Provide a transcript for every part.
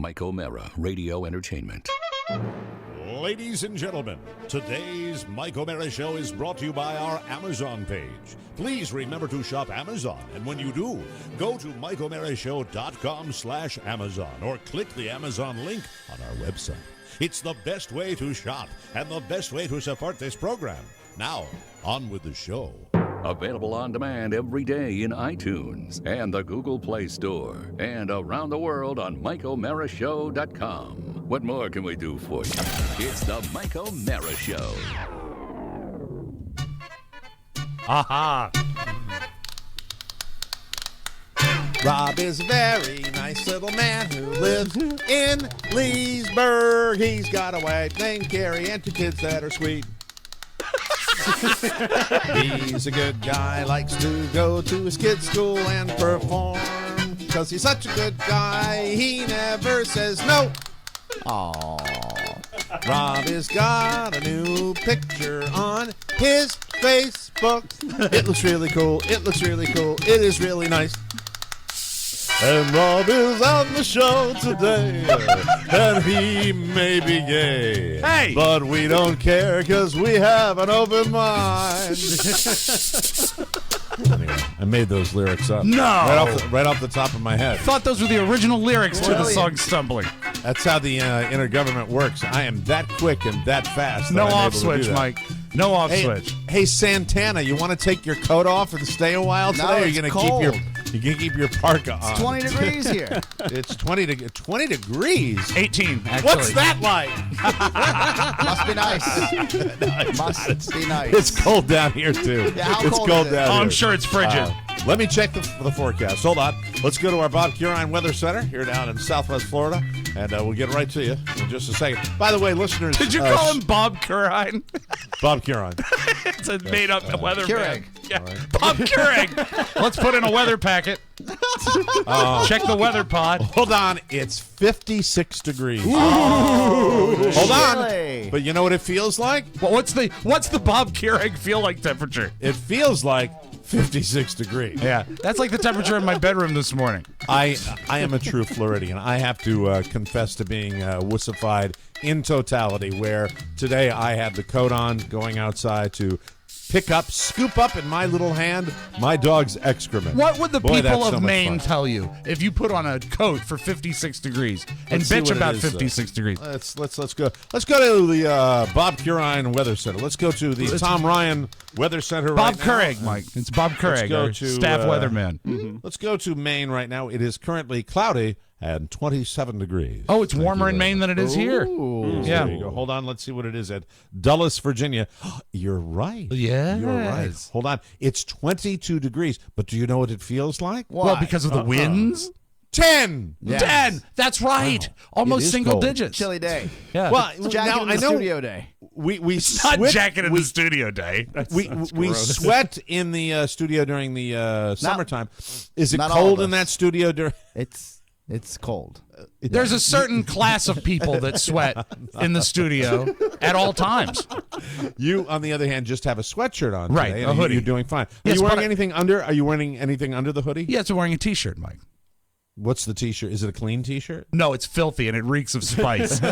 Mike O'Mara, Radio Entertainment. Ladies and gentlemen, today's Mike O'Mara Show is brought to you by our Amazon page. Please remember to shop Amazon, and when you do, go to MikeO'MaraShow.com/Amazon or click the Amazon link on our website. It's the best way to shop and the best way to support this program. Now, on with the show. Available on demand every day in iTunes and the Google Play Store and around the world on MikeO'MaraShow.com. What more can we do for you? It's the Mike O'Mara Show. Aha! Rob is a very nice little man who lives in Leesburg. He's got a wife named Carrie and 2 kids that are sweet. He's a good guy, likes to go to his kids' school and perform. Because he's such a good guy, he never says no. Aww. Rob has got a new picture on his Facebook. It looks really cool. It looks really cool. It is really nice. And Rob is on the show today, and he may be gay. Hey! But we don't care because we have an open mind. Anyway, I made those lyrics up. No! Right off the top of my head. I thought those were the original lyrics to the song Stumbling. That's how the intergovernment works. I am that quick and that fast. No that I'm off able to do switch, that. Mike. No off switch. Hey, Santana, you want to take your coat off and stay a while today? No, or are it's you cold. keep your parka on? It's 20 degrees here. It's 20 degrees. 18, actually. What's that like? Must be nice. Must be nice. It's cold down here too. Yeah, how it's cold cold is it? down Oh, here. I'm sure it's frigid. Let me check the forecast. Hold on. Let's go to our Bob Curine Weather Center here down in Southwest Florida, and we'll get right to you in just a second. By the way, listeners, Did you call him Bob Curine? Bob Curine? It's a made-up weather Keurig. Yeah. Bob Keurig. Let's put in a weather packet. Check the weather pod. Hold on. It's 56 degrees. Oh, Hold on. chilly. But you know what it feels like? Well, what's the Bob Keurig feel like temperature? It feels like 56 degrees. Yeah, that's like the temperature in my bedroom this morning. I am a true Floridian. I have to confess to being wussified in totality, where today I had the coat on going outside to scoop up in my little hand my dog's excrement. What would the Boy, people that's so of much Maine fun. tell you if you put on a coat for 56 degrees and Let's see bitch what it about is, 56 degrees? Let's go to the Bob Curine Weather Center. Let's go to the Tom Ryan Weather Center Bob right now. Keurig, Mike. It's Bob Let's Keurig, go our to, staff weatherman. Let's go to Maine right now. It is currently cloudy and 27 degrees. Oh, it's Thank warmer you in very Maine much. than it is here. Yeah. There you go. Hold on. Let's see what it is at Dulles, Virginia. You're right. Yes. You're right. Hold on. It's 22 degrees. But do you know what it feels like? Well, because of the winds. 10. Yes. 10. That's right. Wow. It Almost is single cold. digits. Chilly day. Yeah. Well, It's jacket now in I the know studio day. we not sweat, jacket in the studio day. we sweat in the studio during the summertime. Is it not all cold of in us. that studio during? It's cold. There's a certain class of people that sweat in the studio at all times. You, on the other hand, just have a sweatshirt on Right, today, a and hoodie. You're doing fine. Are Yes, you wearing but anything under? Are you wearing anything under the hoodie? Yes, I'm wearing a T-shirt, Mike. What's the T-shirt? Is it a clean T-shirt? No, it's filthy and it reeks of spice. It's a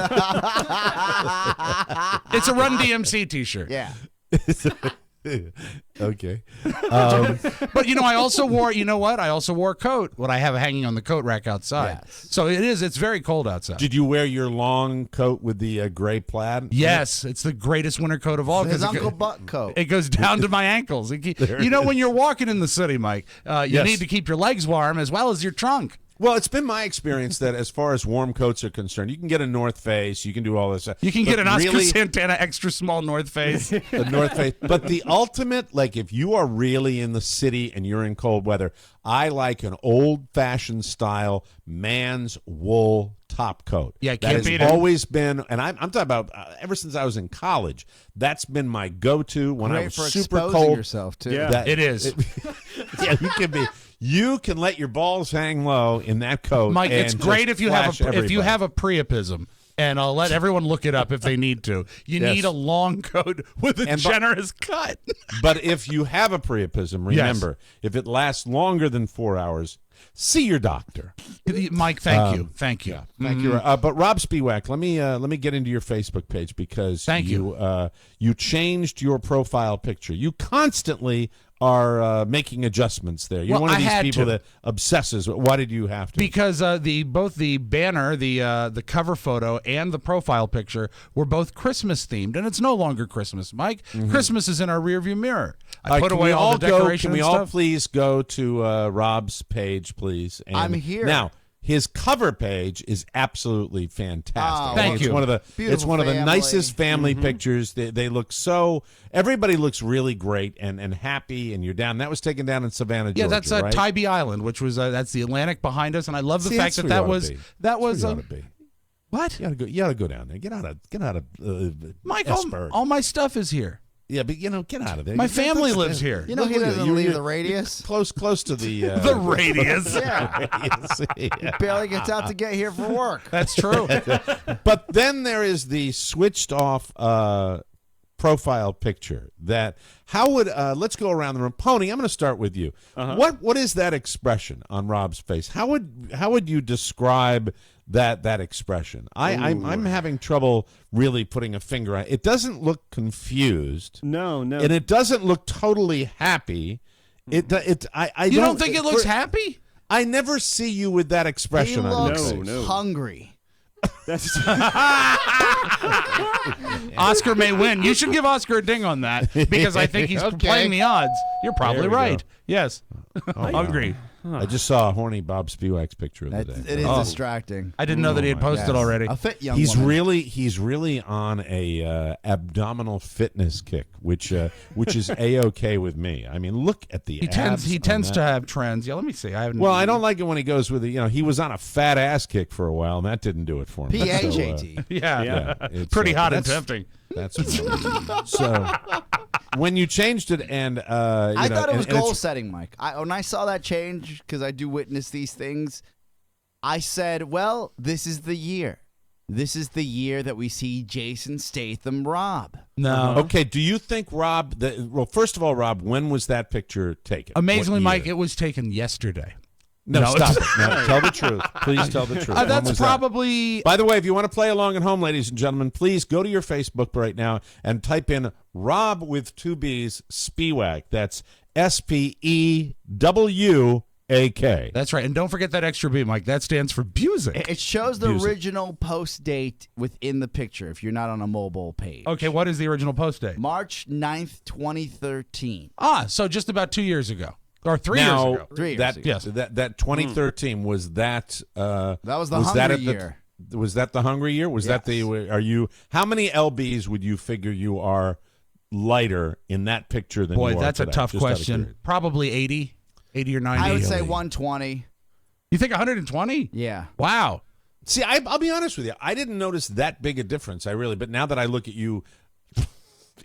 Run DMC T-shirt. Yeah. Okay. But, I also wore, you know what? I also wore a coat, what I have hanging on the coat rack outside. Yes. So it's very cold outside. Did you wear your long coat with the gray plaid? Yes, it's the greatest winter coat of all. His 'cause Uncle Buck coat. It goes down to my ankles. When you're walking in the city, Mike, you Yes. need to keep your legs warm as well as your trunk. Well, it's been my experience that as far as warm coats are concerned, you can get a North Face, you can do all this stuff. You can get but an Oscar really, Santana extra small North Face. the North Face. But the ultimate, like if you are really in the city and you're in cold weather, I like an old-fashioned style man's wool top coat. Yeah, that can't has beat it. always been, and I'm talking about ever since I was in college. That's been my go-to when I Great was for super exposing cold. yourself too. Yeah. It is. Yeah, you can let your balls hang low in that coat. Mike, and it's great just if you flash have a everybody. priapism, and I'll let everyone look it up if they need to. You Yes. need a long coat with a And generous cut. But if you have a priapism, remember, if it lasts longer than 4 hours, see your doctor. Mike, thank you. Thank you. Yeah, thank you. But Rob Spiewak, let me get into your Facebook page because you changed your profile picture. You constantly are making adjustments there. You're one of these people that obsesses. Why did you have to? Because both the banner, the cover photo, and the profile picture were both Christmas themed, and it's no longer Christmas, Mike. Christmas is in our rearview mirror. I put away all the decorations. Can we all please go to Rob's page, please? And I'm here now. His cover page is absolutely fantastic. Oh, thank you. It's one of the nicest family pictures. They look so. Everybody looks really great and happy. And you're down. That was taken down in Savannah, Georgia. Yeah, that's right? Tybee Island, which was that's the Atlantic behind us, and I love the fact that was what? You ought to go down there. Get out of Mike. Esper. All my stuff is here. Yeah, but get out of there. My family lives here. You know he doesn't leave the radius. Close to the the radius. Yeah. He barely gets out to get here for work. That's true. But then there is the switched off profile picture. How would let's go around the room. Pony, I'm going to start with you. What is that expression on Rob's face? How would you describe that expression? I'm having trouble really putting a finger on it. It doesn't look confused. No. And it doesn't look totally happy. You don't think it looks happy? I never see you with that expression He on your looks face. hungry. That's Oscar may win. You should give Oscar a ding on that because I think he's playing the odds. You're probably There we right. go. Yes. Hungry. I just saw a horny Bob Spiewak's picture of the day. It is distracting. I didn't know that he had posted already. A fit young He's woman. really on a abdominal fitness kick, which is a-okay with me. I mean, look at the abs. He tends to have trends. Yeah, let me see. I don't like it when he goes with he was on a fat ass kick for a while, and that didn't do it for him. PAJT. Yeah. It's, Pretty hot and that's- tempting. That's so. When you changed it, and I thought it was goal setting, Mike. When I saw that change, because I do witness these things, I said, well, this is the year. This is the year that we see Jason Statham rob. No. Okay, do you think Rob? Well, first of all, Rob, when was that picture taken? Amazingly, What Mike, year? it was taken yesterday. No, stop it. No, tell the truth. Please tell the truth. When That's was that? probably. By the way, if you want to play along at home, ladies and gentlemen, please go to your Facebook right now and type in Rob with two B's Spiewak. That's Spewak. That's right. And don't forget that extra B, Mike. That stands for Busick. It shows the Music. original post date within the picture if you're not on a mobile page. Okay, what is the original post date? March 9th, 2013. So just about 2 years ago. Or 3 years Now, ago. 3 years that, ago. Yes. that 2013 was that. That was the was that hungry at the- year. Was that the hungry year? Was that Yes. Are you? How many lbs would you figure you are lighter in that picture than Boy, you are that's today? a tough Just out of question. curiosity. Probably 80 or 90. I would say 120. You think 120? Yeah. Wow. See, I'll be honest with you. I didn't notice that big a difference. But now that I look at you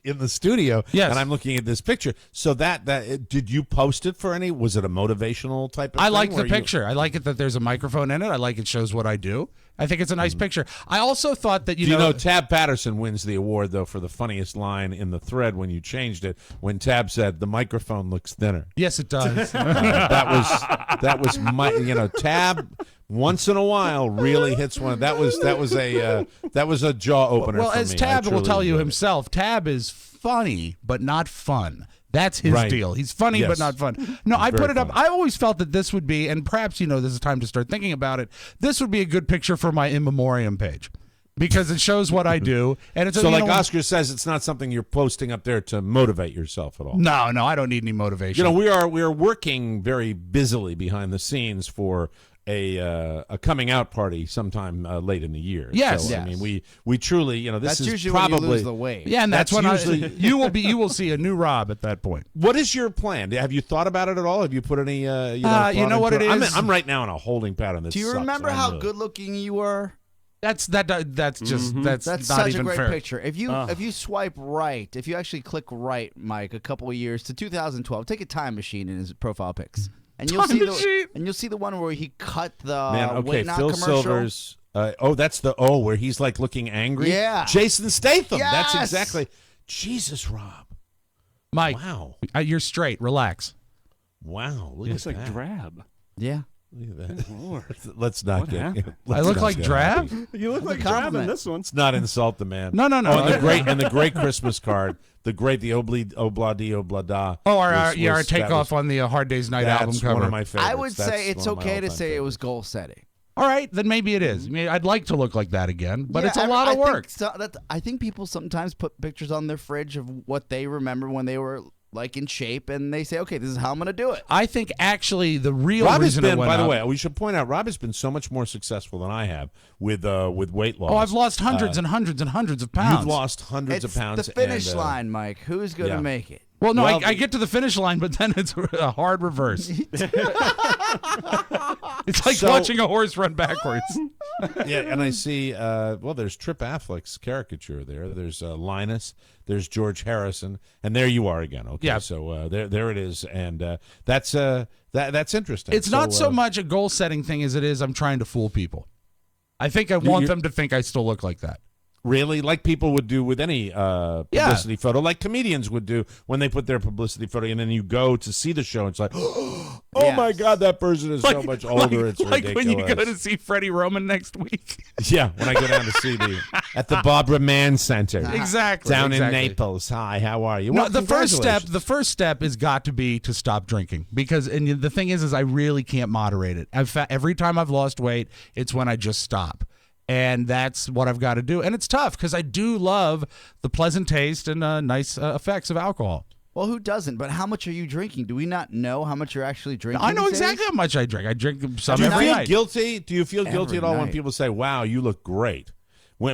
in the studio, Yes. and I'm looking at this picture, so that did you post it for any? Was it a motivational type of I thing? like the where you- picture. I like it that there's a microphone in it. I like it shows what I do. I think it's a nice picture. I also thought that, Do you know Tab Patterson wins the award though for the funniest line in the thread when you changed it, when Tab said the microphone looks thinner. Yes, it does. That was my Tab once in a while really hits one. That was a jaw opener. Well, for as me. Tab I will truly tell you enjoyed it. himself, Tab is funny but not fun. That's his Right. deal. He's funny Yes. but not fun. No, I Very put it up. funny. I always felt that this would be, and perhaps this is time to start thinking about it. This would be a good picture for my in memoriam page because it shows what I do, and it's So, like Oscar says, it's not something you're posting up there to motivate yourself at all. No, I don't need any motivation. We are working very busily behind the scenes for a coming out party sometime late in the year. Yes. So, Yes. I mean, we truly, this That's is usually probably when you lose the weight. yeah, and that's when usually- you will see a new Rob at that point. What is your plan? Have you thought about it at all? Have you put any? you thought know what into it is? I'm right now in a holding pattern. Do you remember how good looking you were? That's just that's That's not such even a great fair. picture. If you swipe right, if you actually click right, Mike, a couple of years to 2012, take a time machine in his profile pics, and you'll Time see machine? you'll see the one where he cut the Man, okay, Wait Not Phil commercial. Silver's. That's the where he's like looking angry. Yeah. Jason Statham. That's Yes! exactly. Jesus, Rob. Mike, Wow. you're straight. Relax. Wow. Look It's at like that. drab. Yeah. Look at that. Let's not get. happened? I look like Drab? You look like a Drab in compliment. this one. Let's not insult the man. No. Oh, and the great Christmas card, the Obladi Oblada. Oh, our that takeoff was- on the Hard Day's Night That's album cover. one of my favorites. I would say That's it's one of my okay to all-time say it was favorites. goal setting. All right, then maybe it is. I mean, I'd like to look like that again, but Yeah, it's a lot of work. I think people sometimes put pictures on their fridge of what they remember when they were like in shape, and they say, "Okay, this is how I'm going to do it." I think actually the real Rob has reason it been, went by the up- way, we should point out, Rob has been so much more successful than I have with weight loss. Oh, I've lost hundreds and hundreds and hundreds of pounds. You've lost hundreds It's of pounds. the finish and, line, Mike. Who's going to yeah. make it? Well, no, Well, I get to the finish line, but then it's a hard reverse. It's like So- watching a horse run backwards. Yeah, and I see, there's Trip Affleck's caricature there. There's Linus. There's George Harrison. And there you are again. Okay, Yeah. so there it is. And that's interesting. It's not so much a goal-setting thing as it is I'm trying to fool people. I think I want you're- them to think I still look like that. Really, like people would do with any publicity photo, like comedians would do when they put their publicity photo, and then you go to see the show, and it's like, oh my Yes. God, that person is so much older. It's like ridiculous. when you go to see Freddie Roman next week. Yeah, when I go down to see at the Barbara Mann Center Exactly. down exactly. in Naples. Hi, how are you? No, Well, the first congratulations. step has got to be to stop drinking, because and the thing is I really can't moderate it. Every time I've lost weight, it's when I just stop. And that's what I've got to do. And it's tough because I do love the pleasant taste and nice effects of alcohol. Well, who doesn't? But how much are you drinking? Do we not know how much you're actually drinking? I know these exactly days? how much I drink. I drink some Do you every feel night. guilty? Do you feel guilty Every at all when night. people say, "Wow, you look great"?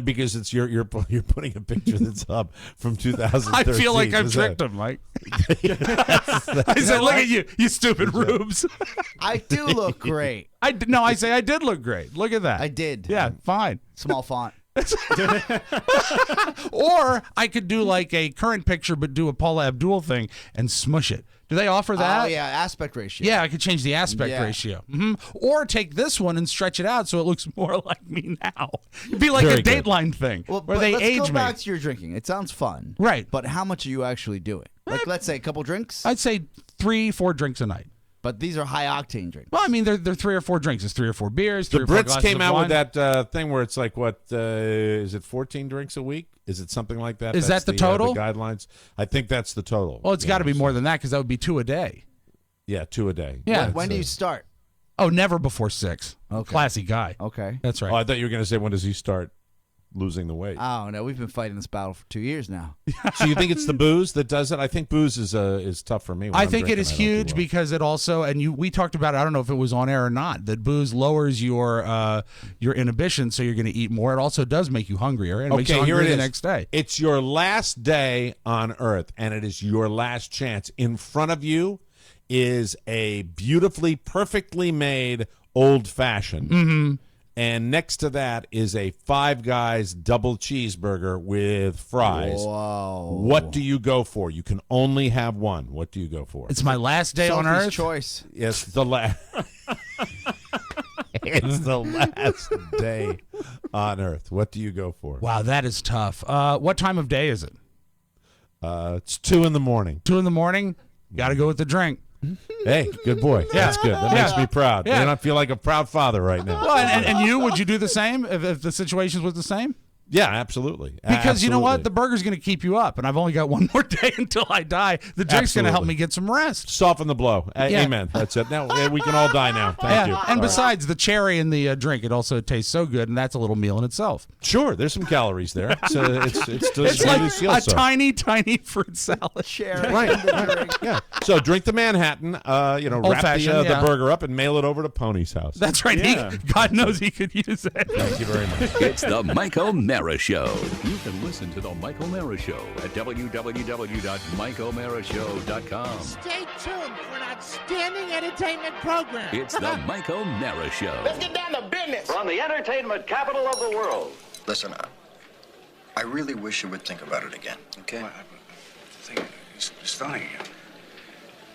Because it's you're putting a picture that's up from 2013. I feel like I've Is that- tricked him, Mike. I said, look at you stupid rubes. I do look great. I say I did look great. Look at that. I did. Yeah, fine. Small font. Or I could do like a current picture, but do a Paula Abdul thing and smush it. Do they offer that? Oh, yeah, aspect ratio. Yeah, I could change the aspect Yeah. ratio. Or take this one and stretch it out so it looks more like me now. It'd be like Very a good. Dateline thing Well, where but they let's age go me. back to your drinking. It sounds fun. Right. But how much are you actually doing? Like, let's say a couple drinks, I'd say 3-4 drinks a night. but these are high octane drinks. Well, I mean, they're 3 or 4 drinks. It's 3 or 4 beers. The 3 or 4 Brits glasses came of out wine. with that thing where it's like, what is it? 14 drinks a week? Is it something like that? Is That's that the total? The guidelines. I think that's the total. Well, it's got to be more than that because that would be 2 a day. Yeah, 2 a day. Yeah. When do you start? Oh, never before 6. Okay. Classy guy. Okay. That's right. Oh, I thought you were going to say, when does he start losing the weight? I don't know. We've been fighting this battle for 2 years now. So you think it's the booze that does it? I think booze is tough for me. When I I'm think it drinking, is I don't do huge well. because it also, and we talked about it, I don't know if it was on air or not, that booze lowers your inhibition, so you're going to eat more. It also does make you hungrier and makes you Okay, here hungrier it the is. next day. It's your last day on Earth, and it is your last chance. In front of you is a beautifully, perfectly made old fashioned. Mm-hmm. And next to that is a Five Guys double cheeseburger with fries. Whoa. What do you go for? You can only have one. What do you go for? It's my last day on Sophie's Earth. choice. Yes, the last. It's the last day on Earth. What do you go for? Wow, that is tough. What time of day is it? It's 2 in the morning. 2 in the morning? Got to go with the drink. Hey, good boy. That's good. That makes me proud. Yeah. And I feel like a proud father right now. Well, and you, would you do the same if the situation was the same? Yeah, absolutely. Because you know what? The Absolutely. burger's going to keep you up, and I've only got one more day until I die. The drink's going to help Absolutely. me get some rest. Soften the blow. Yeah. Amen. That's it. Now we can all die now. Thank you. And besides the cherry in the drink, it also tastes so good, and that's a little meal in itself. Sure, there's some calories there. It's It's like a tiny, tiny fruit salad. Sharing Right. the drink. Yeah. So drink the Manhattan. Wrap Old-fashioned, the yeah. burger up and mail it over to Pony's house. That's right. Yeah. God knows he could use it. Thank you very much. It's the Mike O'Mara Show. You can listen to the Mike O'Mara Show at www.mikeomarashow.com. Stay tuned for an outstanding entertainment program. It's the Mike O'Mara Show. Let's get down to business. From the entertainment capital of the world. Listen, I really wish you would think about it again, okay? You're starting again.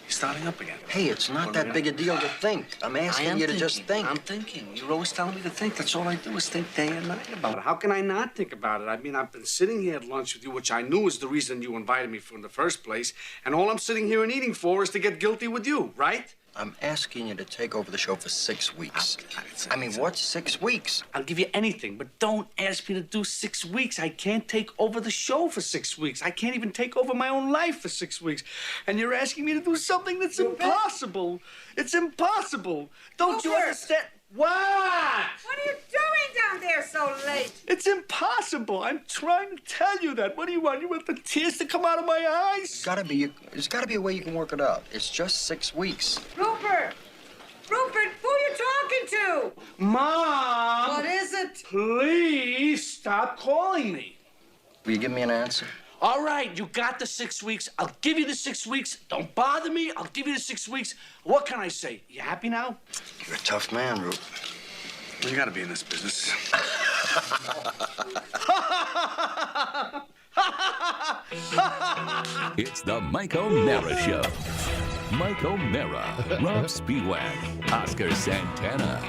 You're starting up again. Hey, it's not that big a deal to think. I'm asking you to just think. I'm thinking. You're always telling me to think. That's all I do is think day and night about it. How can I not think about it? I mean, I've been sitting here at lunch with you, which I knew was the reason you invited me for in the first place, and all I'm sitting here and eating for is to get guilty with you, right? I'm asking you to take over the show for 6 weeks. I I mean, what's 6 weeks? I'll give you anything, but don't ask me to do 6 weeks. I can't take over the show for 6 weeks. I can't even take over my own life for 6 weeks. And you're asking me to do something that's impossible. It's impossible. Don't you understand? What? What are you doing down there so late? It's impossible. I'm trying to tell you that. What do you want? You want the tears to come out of my eyes? There's gotta be a way you can work it out. It's just 6 weeks. Rupert! Rupert, who are you talking to? Mom! What is it? Please stop calling me. Will you give me an answer? All right, you got the 6 weeks. I'll give you the 6 weeks. Don't bother me. I'll give you the 6 weeks. What can I say? You happy now? You're a tough man, Rube. Well, you gotta be in this business. It's the Mike O'Mara Show. Mike O'Mara, Rob Spiewak, Oscar Santana.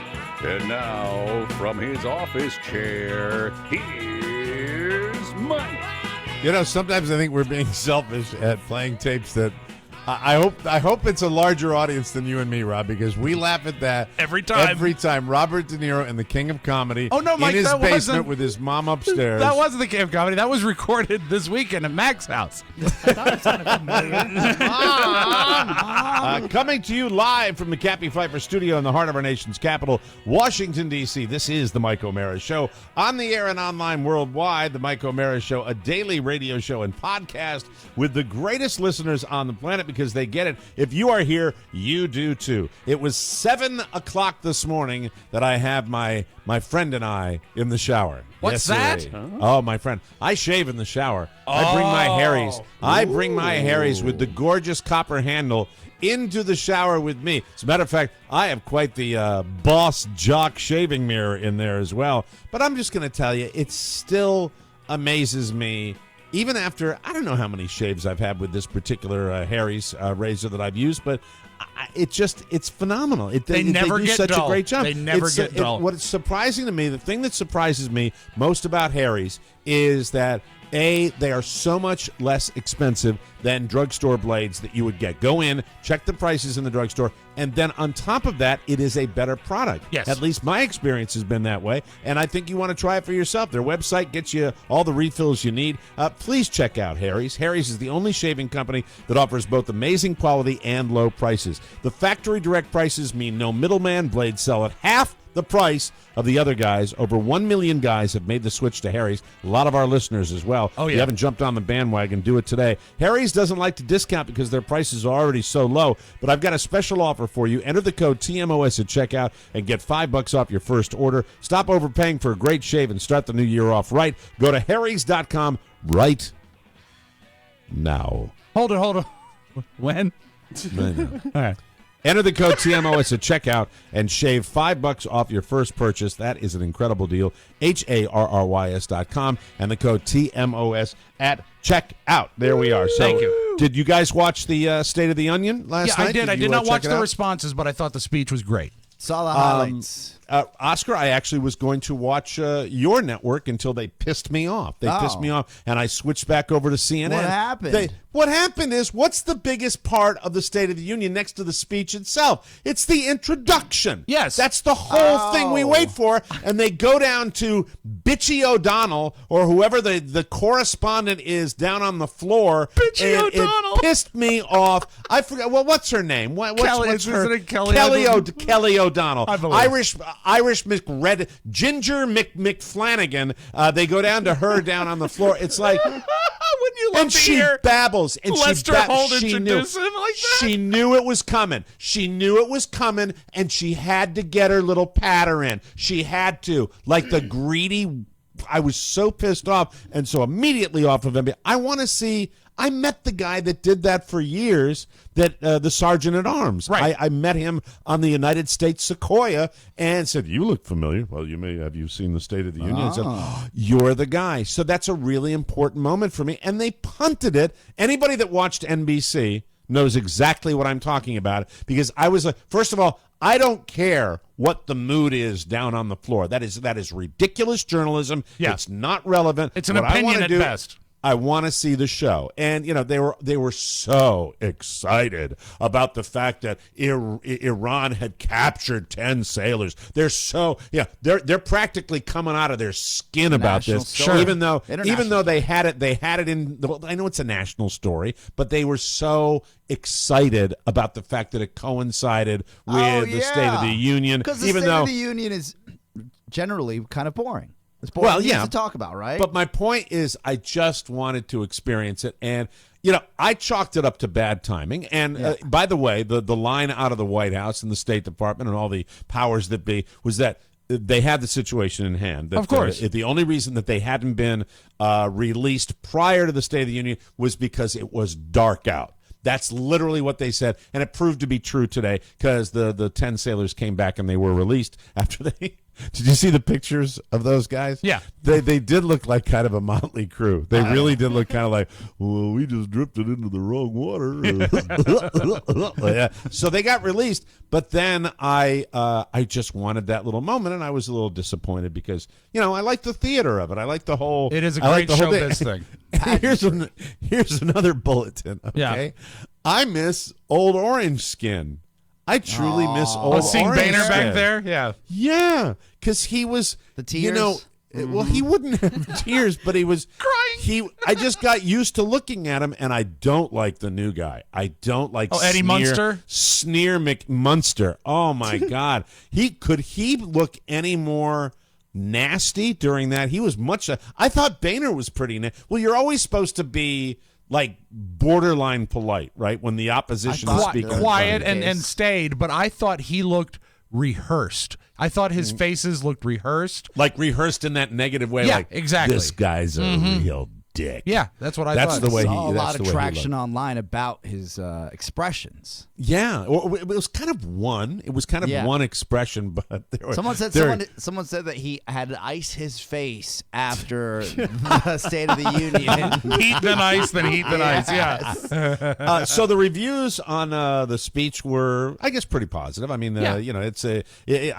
And now, from his office chair, here's Mike. You know, sometimes I think we're being selfish at playing tapes that I hope it's a larger audience than you and me, Rob, because we laugh at that Every time. Every time. Robert De Niro and the King of Comedy Oh, no, Mike, in his that basement wasn't- with his mom upstairs. That wasn't the King of Comedy. That was recorded this weekend at Mac's house. Coming to you live from the Cappy Pfeiffer studio in the heart of our nation's capital, Washington, D.C. This is the Mike O'Mara Show. On the air and online worldwide, the Mike O'Mara Show, a daily radio show and podcast with the greatest listeners on the planet because they get it. If you are here, you do too. It was 7 o'clock this morning that I have my friend and I in the shower. What's Yes, that? sirree. Oh, my friend. I shave in the shower. I bring my Harrys. I bring my Harrys with the gorgeous copper handle into the shower with me. As a matter of fact, I have quite the Boss Jock shaving mirror in there as well. But I'm just going to tell you, it still amazes me. Even after, I don't know how many shaves I've had with this particular Harry's razor that I've used, but it's phenomenal. They never do get such dull. a great job. They never get dull. What is surprising to me, the thing that surprises me most about Harry's is that they are so much less expensive than drugstore blades that you would get. Go in, check the prices in the drugstore, and then on top of that, it is a better product. Yes. At least my experience has been that way, and I think you want to try it for yourself. Their website gets you all the refills you need. Please check out Harry's. Harry's is the only shaving company that offers both amazing quality and low prices. The factory direct prices mean no middleman. Blades sell at half the price of the other guys. Over 1 million guys have made the switch to Harry's. A lot of our listeners as well. Oh, yeah. If you haven't jumped on the bandwagon, do it today. Harry's doesn't like to discount because their prices are already so low, but I've got a special offer for you. Enter the code TMOS at checkout and get $5 off your first order. Stop overpaying for a great shave and start the new year off right. Go to harrys.com right now. Hold it. When? All right. Enter the code TMOS at checkout and shave $5 off your first purchase. That is an incredible deal. HARRYS.com and the code TMOS at checkout. There we are. So, Thank you. Did you guys watch the State of the Onion last night? I did. I you, did not check watch it the out? responses, but I thought the speech was great. Saw the highlights. Oscar, I actually was going to watch your network until they pissed me off. They pissed me off, and I switched back over to CNN. What happened? What happened is, what's the biggest part of the State of the Union next to the speech itself? It's the introduction. Yes. That's the whole thing we wait for, and they go down to Bitchy O'Donnell, or whoever the correspondent is down on the floor. Bitchy O'Donnell. It pissed me off. I forgot. Well, what's her name? What's her? Isn't it Kelly Kelly O'Donnell. I believe. Irish McRed, Ginger McFlanagan. They go down to her down on the floor. It's like, Wouldn't you love and to she hear babbles, and Lester Holt she knew. introduce him like that? She knew it was coming. She knew it was coming, and she had to get her little patter in. She had to, like the greedy. I was so pissed off, and so immediately off of him. I want to see. I met the guy that did that for years, that the sergeant at arms. Right. I met him on the United States Sequoia and said, "You look familiar." Well, you may have. You seen the State of the Union? I said, "You're the guy." So that's a really important moment for me. And they punted it. Anybody that watched NBC knows exactly what I'm talking about, because I was like, first of all, I don't care what the mood is down on the floor. That is ridiculous journalism. Yeah. It's not relevant. It's an What I opinion wanna at do- best. I want to see the show. And they were so excited about the fact that Iran had captured 10 sailors. They're so they're practically coming out of their skin about this. Story. Even though they had it in I know it's a national story, but they were so excited about the fact that it coincided with the State of the Union. Because the State of the Union is generally kind of boring. It's boring well, yeah, to talk about, right? But my point is, I just wanted to experience it, and I chalked it up to bad timing. And by the way, the line out of the White House and the State Department and all the powers that be was that they had the situation in hand. That, of course, the only reason that they hadn't been released prior to the State of the Union was because it was dark out. That's literally what they said, and it proved to be true today because the 10 sailors came back and they were released after they. Did you see the pictures of those guys? Yeah. They did look like kind of a motley crew. They really did look kind of like, well, we just drifted into the wrong water. Yeah. So they got released, but then I just wanted that little moment, and I was a little disappointed because, I like the theater of it. I like the whole. It is a great showbiz thing. Here's another bulletin. Okay. Yeah. I miss Old Orange Skin. I truly miss Old seeing Orange Boehner Skin. back there, yeah, because he was the tears. Well, he wouldn't have tears, but he was crying. I just got used to looking at him, and I don't like the new guy. I don't like Eddie Munster, Sneer McMunster. Oh my God, could he look any more nasty during that? He was much. I thought Boehner was pretty. Well, you're always supposed to be like borderline polite, right? When the opposition is speaking, quiet and staid. But I thought he looked rehearsed. I thought his faces looked rehearsed, like rehearsed in that negative way. Yeah, like, exactly. This guy's a real dick. Yeah, that's what I that's thought. The way he, saw a that's lot of traction online about his expressions. Yeah, it was kind of one. It was kind of one expression, but someone said that he had to ice his face after the State of the Union. Heat then ice, then heat then ice. Yeah. So the reviews on the speech were, I guess, pretty positive. I mean, it's I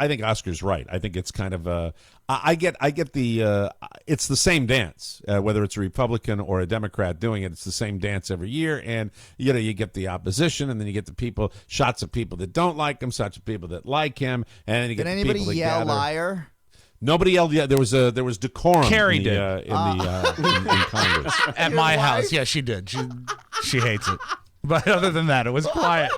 think Oscar's right. I think it's kind of I get the it's the same dance, whether it's a Republican or a Democrat doing it. It's the same dance every year, and you get the opposition, and then you get the shots of people that don't like him, shots of people that like him, and then you get Did the anybody people that yell gather. liar? Nobody yelled yet. There was decorum. Carrie in Congress. At my house, yeah, she did. She hates it. But other than that, it was quiet.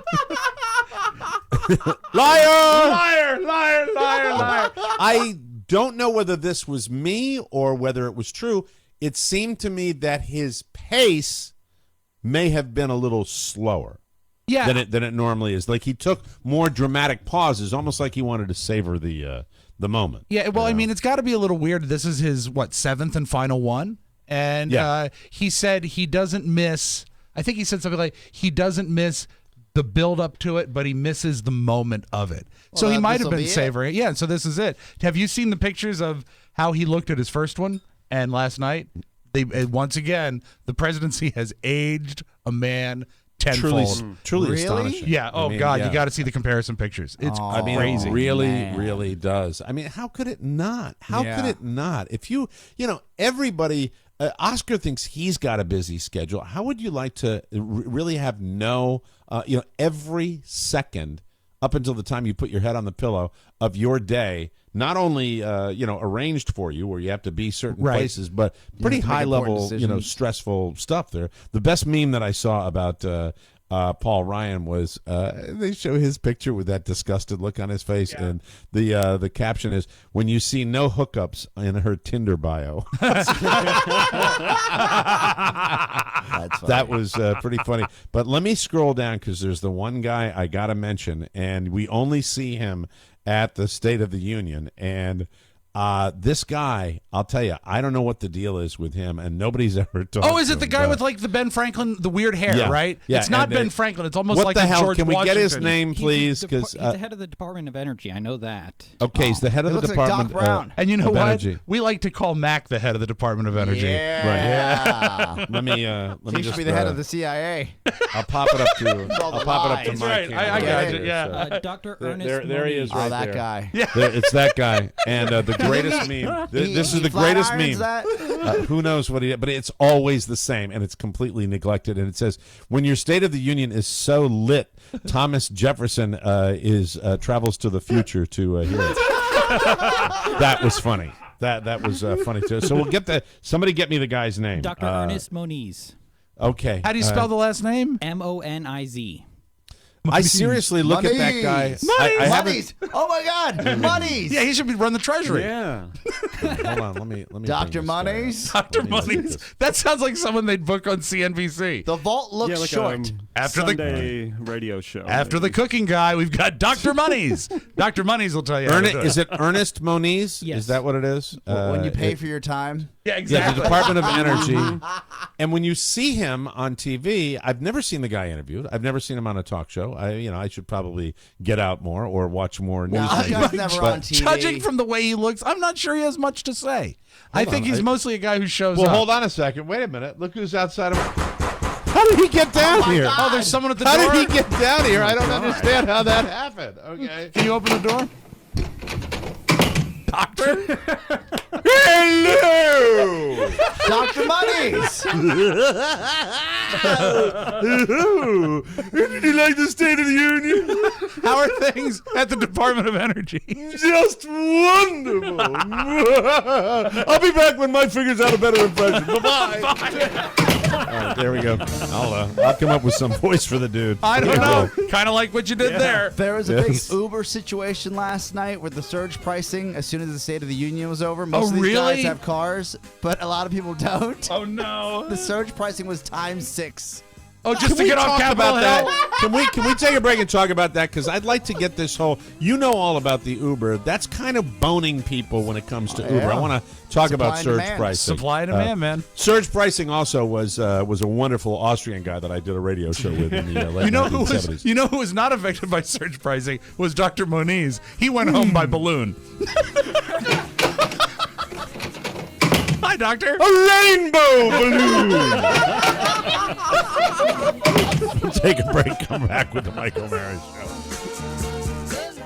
Liar! Liar! I don't know whether this was me or whether it was true. It seemed to me that his pace may have been a little slower than it normally is. Like he took more dramatic pauses, almost like he wanted to savor the moment. Yeah, well, I mean, it's got to be a little weird. This is his, 7th and final one? And he said he doesn't miss, I think he said something like, he doesn't miss the build up to it, but he misses the moment of it. Well, so he might have been savoring it. Yeah, so this is it. Have you seen the pictures of how he looked at his first one and last night? Once again, the presidency has aged a man tenfold. Truly really? astonishing. Yeah. Oh, God, you got to see the comparison pictures. It's crazy. It really does. I mean, how could it not? How could it not? If everybody, Oscar thinks he's got a busy schedule. How would you like to really have every second up until the time you put your head on the pillow of your day, not only arranged for you where you have to be certain places, but pretty high level, stressful stuff there. The best meme that I saw about Paul Ryan was they show his picture with that disgusted look on his face, and the caption is, "When you see no hookups in her Tinder bio." That was pretty funny. But let me scroll down because there's the one guy I got to mention, and we only see him at the State of the Union. And this guy, I'll tell you, I don't know what the deal is with him, and nobody's ever talked to him. Oh, is it the guy with like the Ben Franklin, the weird hair, right? Yeah, it's not Ben Franklin. It's almost like what the hell? George Can we Washington. get his name, please? He's the head of the Department of Energy. I know that. Okay, he's the head of the Department. Like Doc Brown. And you know what? Energy. We like to call Mac the head of the Department of Energy. Yeah. Right. Let me He just should be the head of the CIA. I'll pop it up to. I'll pop it up to That's my right. camera. I got it. Yeah. Dr. Ernest There he is. Oh, Right that there. guy. Yeah. It's that guy, and the greatest meme. This is the greatest meme. Who knows what he did, but it's always the same, and it's completely neglected. And it says, when your State of the Union is so lit, Thomas Jefferson travels to the future to hear it. That was funny. That was funny, too. So we'll get somebody get me the guy's name. Dr. Ernest Moniz. Okay. How do you spell the last name? Moniz. I seriously look at that guy. I Monies! Oh my God, Monies! Yeah, he should run the Treasury. Yeah. Hold on, let me. Dr. Monies. Dr. Monies. That sounds like someone they'd book on CNBC. The vault looks like short. After Sunday radio show. After the cooking guy, we've got Dr. Monies. Dr. Monies will tell you. Is it Ernest Moniz? Yes. Is that what it is? When you pay for your time. Yeah, Yeah, exactly. the Department of Energy. And when you see him on TV, I've never seen the guy interviewed. I've never seen him on a talk show. I should probably get out more or watch more news. That guy's never on TV. Judging from the way he looks, I'm not sure he has much to say. I think he's mostly a guy who shows up. Well, hold on a second. Wait a minute. Look who's outside of. How did he get down here? God. Oh, there's someone at the door. How did he get down here? I don't understand how that happened. Okay. Can you open the door? Doctor? Hello! Dr. Monies! Did you like the State of the Union? How are things at the Department of Energy? Just wonderful. I'll be back when Mike figures out a better impression. Bye-bye. All right, there we go. I'll come up with some voice for the dude. I don't know. Kind of like what you did there. There was a big Uber situation last night with the surge pricing as soon as the State of the Union was over. Most of these guys have cars, but a lot of people don't. Oh, no. The surge pricing was ×6. Oh, just to get off Capitol Hill? Can we take a break and talk about that? Because I'd like to get this whole. You know all about the Uber. That's kind of boning people when it comes to Uber. I want to talk about surge pricing. Supply and demand, man. Surge pricing also was a wonderful Austrian guy that I did a radio show with in the late 1970s. You know who was not affected by surge pricing was Dr. Moniz. He went home by balloon. Hi, Doctor. A rainbow balloon. Take a break. Come back with the Mike O'Mara Show.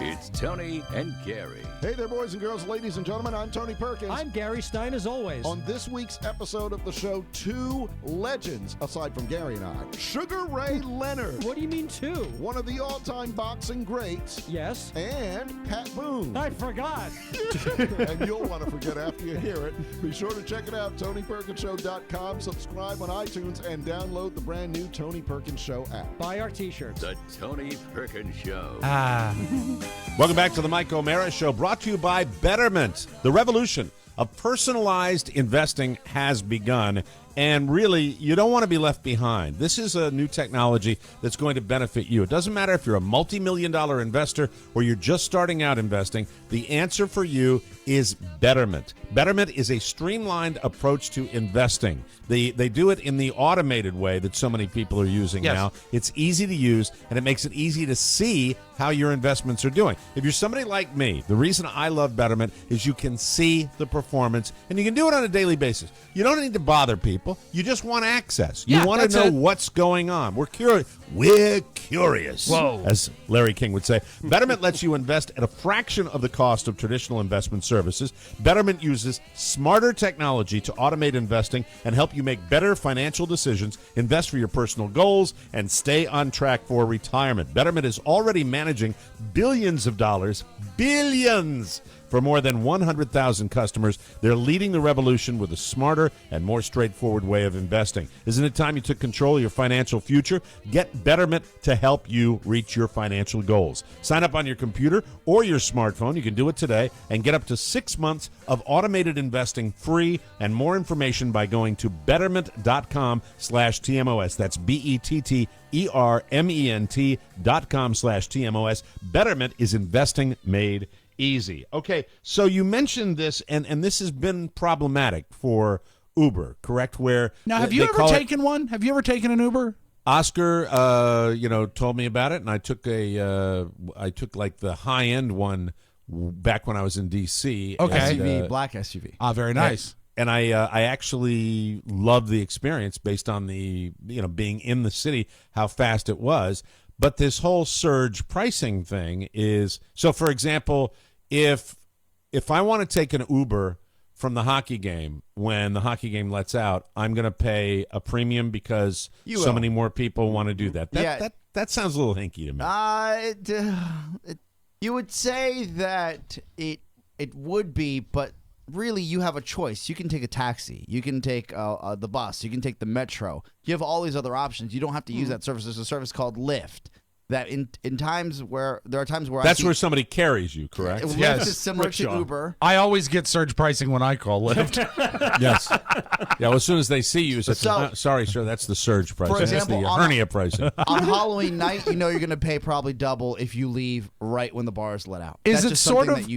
It's Tony and Gary. Hey there, boys and girls, ladies and gentlemen. I'm Tony Perkins. I'm Gary Stein, as always. On this week's episode of the show, two legends, aside from Gary and I. Sugar Ray Leonard. What do you mean two? One of the all-time boxing greats. Yes. And Pat Boone. I forgot. And you'll want to forget after you hear it. Be sure to check it out, TonyPerkinsShow.com. Subscribe on iTunes and download the brand new Tony Perkins Show app. Buy our t-shirts. The Tony Perkins Show. Welcome back to the Mike O'Mara Show, brought to you by Betterment. The revolution of personalized investing has begun, and really, you don't want to be left behind. This is a new technology that's going to benefit you. It doesn't matter if you're a multi-million-dollar investor or you're just starting out investing. The answer for you is Betterment. Betterment is a streamlined approach to investing. They do it in the automated way that so many people are using now. It's easy to use, and it makes it easy to see how your investments are doing. If you're somebody like me, the reason I love Betterment is you can see the performance, and you can do it on a daily basis. You don't need to bother people. You just want access. You want to know what's going on. We're curious. Whoa. As Larry King would say. Betterment lets you invest at a fraction of the cost of traditional investment services. Betterment uses smarter technology to automate investing and help you make better financial decisions, invest for your personal goals, and stay on track for retirement. Betterment is already managing billions of dollars, billions, for more than 100,000 customers. They're leading the revolution with a smarter and more straightforward way of investing. Isn't it time you took control of your financial future? Get Betterment to help you reach your financial goals. Sign up on your computer or your smartphone. You can do it today and get up to 6 months of automated investing free, and more information by going to betterment.com/TMOS. That's BETTERMENT.com/TMOS. Betterment is investing made easy. Okay, so you mentioned this, and this has been problematic for Uber, correct? Where now, have you ever taken one? Have you ever taken an Uber? Oscar, told me about it, and I took like the high end one back when I was in D.C. Okay, SUV, black SUV. Very nice. And I actually loved the experience based on the being in the city, how fast it was. But this whole surge pricing thing is, so for example, if if I want to take an Uber from the hockey game when the hockey game lets out, I'm going to pay a premium because so many more people want to do that. That sounds a little hinky to me. You would say that it would be, but really you have a choice. You can take a taxi. You can take the bus. You can take the metro. You have all these other options. You don't have to use that service. There's a service called Lyft. That in times where there are times where that's where somebody carries you, correct? Lyft is similar to Uber. I always get surge pricing when I call Lyft. Yes. Yeah. Well, as soon as they see you, sorry, sir, that's the surge pricing. For example, that's the hernia pricing. On Halloween night, you know you're going to pay probably double if you leave right when the bar is let out. Is that's it just sort something of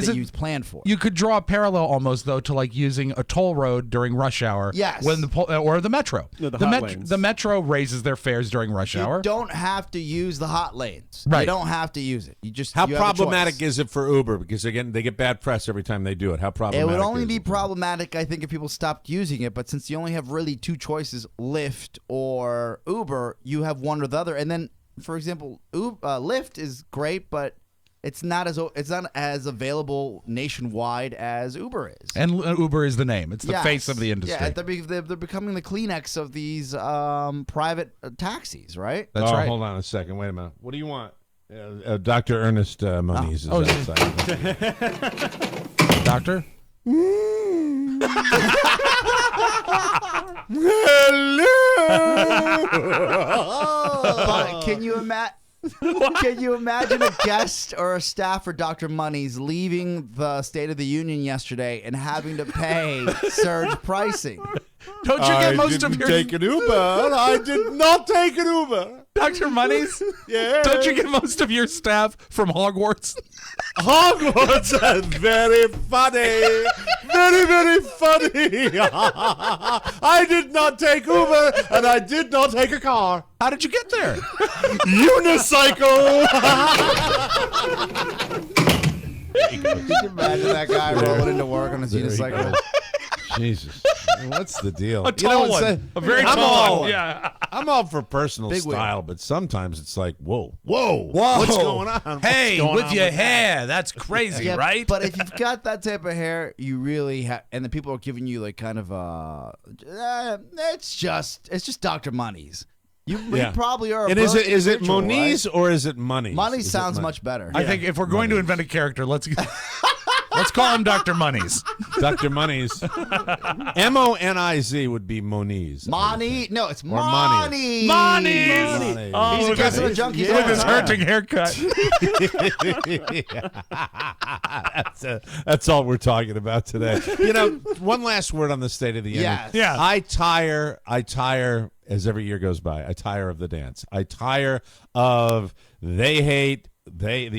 that you plan for? You could draw a parallel almost though to like using a toll road during rush hour. Yes. When or the metro. No, the metro raises their fares during rush hour. You don't have to use the hot lanes. Right. You don't have to use it. You just How you have a problematic choice. is it for Uber? Because again, they get bad press every time they do it. How problematic? It would only is be it? problematic, I think, if people stopped using it. But since you only have really two choices, Lyft or Uber, you have one or the other. And then, for example, Lyft is great, but it's not as available nationwide as Uber is. And Uber is the name. It's the face of the industry. Yeah, they're becoming the Kleenex of these private taxis, right? That's right. Hold on a second. Wait a minute. What do you want? Dr. Ernest Moniz is outside. Doctor? But can you imagine a guest or a staff for Dr. Moniz leaving the State of the Union yesterday and having to pay surge pricing? Don't you get most of your... take an Uber. I did not take an Uber. Dr. Moniz? Yeah. Don't you get most of your staff from Hogwarts? Hogwarts is very funny. Very, very funny. I did not take Uber, and I did not take a car. How did you get there? Unicycle. Can you imagine that guy rolling into work on his unicycle? Jesus. What's the deal? A tall one. A very tall one. Yeah. I'm all for personal Big style, but sometimes it's like, whoa. What's going on? Hey, What's going with on your with hair, that's crazy, Yeah, right? But if you've got that type of hair, you really have, and the people are giving you like kind of it's just Dr. Moniz. You probably are. And is it Moniz or is it Money? Moniz sounds much better. I think if we're going to invent a character, let's call him Dr. Moniz. Dr. Moniz. M-O-N-I-Z would be Moniz. Moni? No, it's Moniz. Moniz. Oh, He's a guest of the junkies with his hurting haircut. That's all we're talking about today. You know, one last word on the State of the Union. Yes. Yeah. I tire as every year goes by. I tire of the dance. I tire of the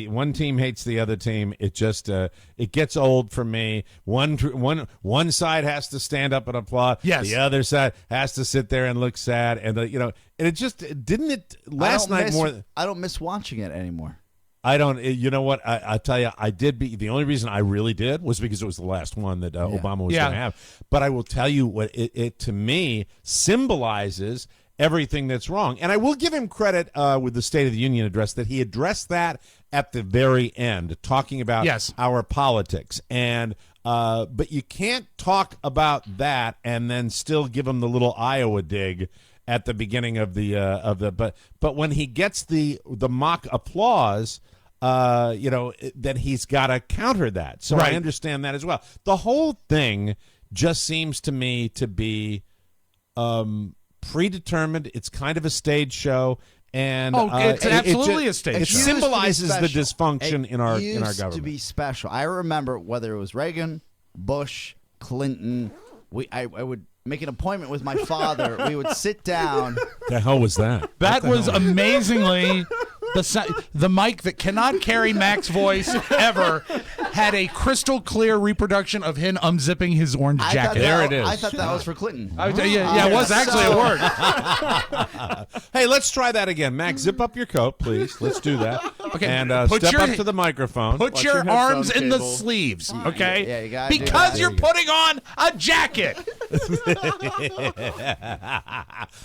one team hates the other team. It just it gets old for me. One side has to stand up and applaud. Yes. The other side has to sit there and look sad. And and it just didn't it last night more. I don't miss watching it anymore. I don't. You know what? I tell you, I did. The only reason I really did was because it was the last one that Obama was going to have. But I will tell you what it to me symbolizes everything that's wrong. And I will give him credit with the State of the Union address that he addressed that at the very end, talking about our politics. And but you can't talk about that and then still give him the little Iowa dig at the beginning of the but when he gets the mock applause, that he's got to counter that. So I understand that as well. The whole thing just seems to me to be predetermined. It's kind of a stage show, and it's absolutely a stage show. It symbolizes the dysfunction in our used government. to be special. I remember whether it was Reagan, Bush, Clinton. I would make an appointment with my father. We would sit down. The hell was that? That was amazingly the mic that cannot carry Mac's voice ever had a crystal clear reproduction of him unzipping his orange jacket. There it is. I thought that was for Clinton. It was actually at work. Hey, let's try that again. Mac, zip up your coat, please. Let's do that. Okay, And put step your- up to the microphone. Put your your headphone arms in the cable. sleeves, okay? Yeah, you gotta do because that. you're putting on a jacket.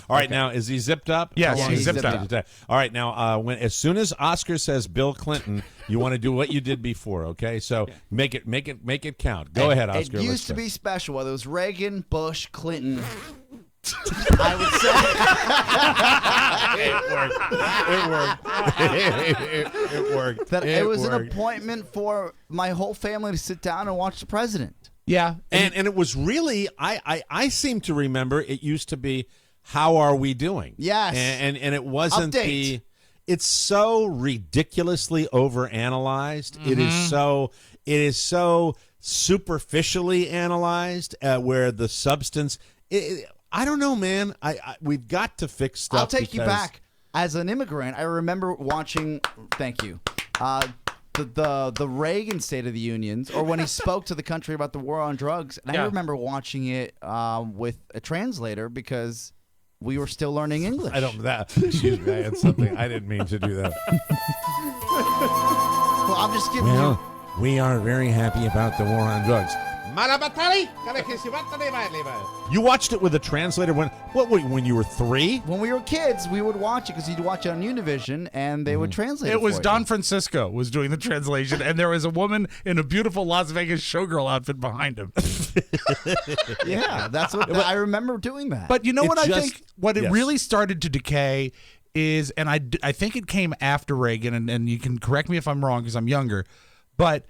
All right, now is he zipped up? Yes, How long he's is zipped he up. All right, now as soon as Oscar says Bill Clinton, you want to do what you did before, okay? So make it count. Go ahead, Oscar. It let's used to go. be special, whether it was Reagan, Bush, Clinton. I would say It worked. that it was an appointment for my whole family to sit down and watch the president. Yeah. And it was really I seem to remember it used to be how are we doing? Yes. And it wasn't Update. it's so ridiculously overanalyzed. It is so superficially analyzed where the substance I don't know, man. We've got to fix stuff. I'll take you because- back. As an immigrant, I remember watching. Thank you. The Reagan State of the Unions, or when he spoke to the country about the war on drugs, and I remember watching it with a translator because we were still learning English. Excuse me. I had something. I didn't mean to do that. Well, I'm just giving you. We are very happy about the war on drugs. You watched it with a translator when you were 3? When we were kids, we would watch it because you'd watch it on Univision, and they would translate it. It was for Don you. Francisco was doing the translation, and there was a woman in a beautiful Las Vegas showgirl outfit behind him. Yeah, that's what I remember doing that. But you know what I think? What it yes. really started to decay is, and I think it came after Reagan, and you can correct me if I'm wrong because I'm younger, but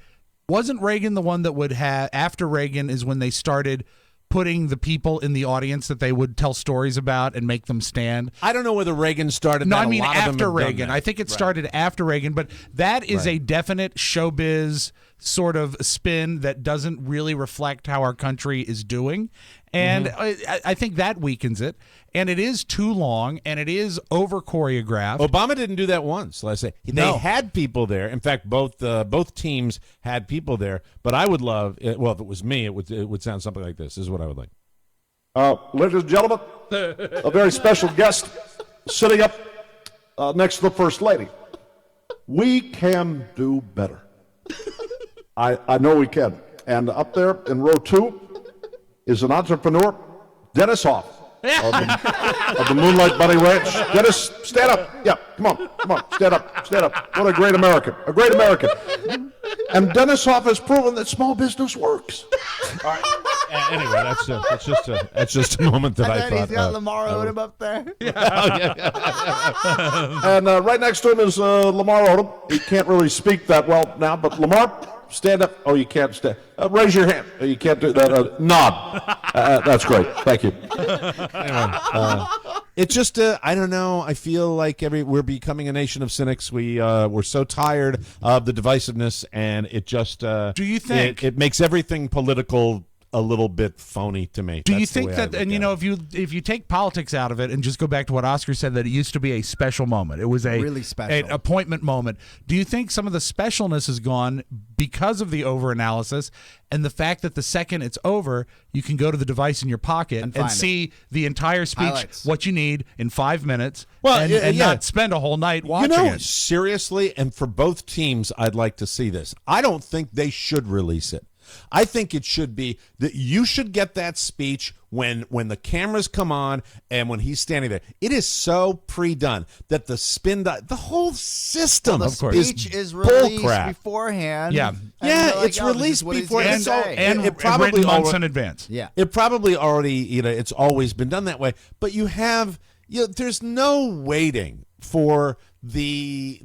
wasn't Reagan the one that would have, after Reagan is when they started putting the people in the audience that they would tell stories about and make them stand? I don't know whether Reagan started No, that. I mean A lot of them after have done Reagan. that. I think it started after Reagan, but that is a definite showbiz sort of spin that doesn't really reflect how our country is doing. And I think that weakens it. And it is too long, and it is over choreographed. Obama didn't do that once. Let's say they had people there. In fact, both teams had people there. But I would love. Well, if it was me, it would sound something like this. This is what I would like. Ladies and gentlemen, a very special guest sitting up next to the First Lady. We can do better. I know we can. And up there in row 2 is an entrepreneur, Dennis Hoff. Of the Moonlight Bunny Ranch. Dennis, stand up. Yeah, come on, stand up. What a great American, And Dennis Hoff has proven that small business works. All right. Anyway, that's just a moment that I thought. He's got Lamar Odom up there. And right next to him is Lamar Odom. He can't really speak that well now, but Lamar, stand up. Oh, you can't stand. Raise your hand. You can't do that. Nod. That's great. Thank you. Anyway, it's just I don't know. I feel like we're becoming a nation of cynics. We're so tired of the divisiveness, and it just Do you think it makes everything political a little bit phony to me? Do you That's the think way I that, look and you at know, it. if you take politics out of it and just go back to what Oscar said, that it used to be a special moment. It was a Really special. an appointment moment. Do you think some of the specialness is gone because of the overanalysis and the fact that the second it's over, you can go to the device in your pocket and find see the entire speech, Highlights. what you need in 5 minutes, Well, and yeah. not spend a whole night watching it? Seriously, and for both teams, I'd like to see this. I don't think they should release it. I think it should be that you should get that speech when the cameras come on and when he's standing there. It is so pre-done that the the whole system The is speech is released bullcrap. beforehand. Yeah. and Yeah, they're like, it's "Oh, this is released what he's before. gonna And say." it probably written months already- in advance. Yeah. It probably already, it's always been done that way. But there's no waiting for the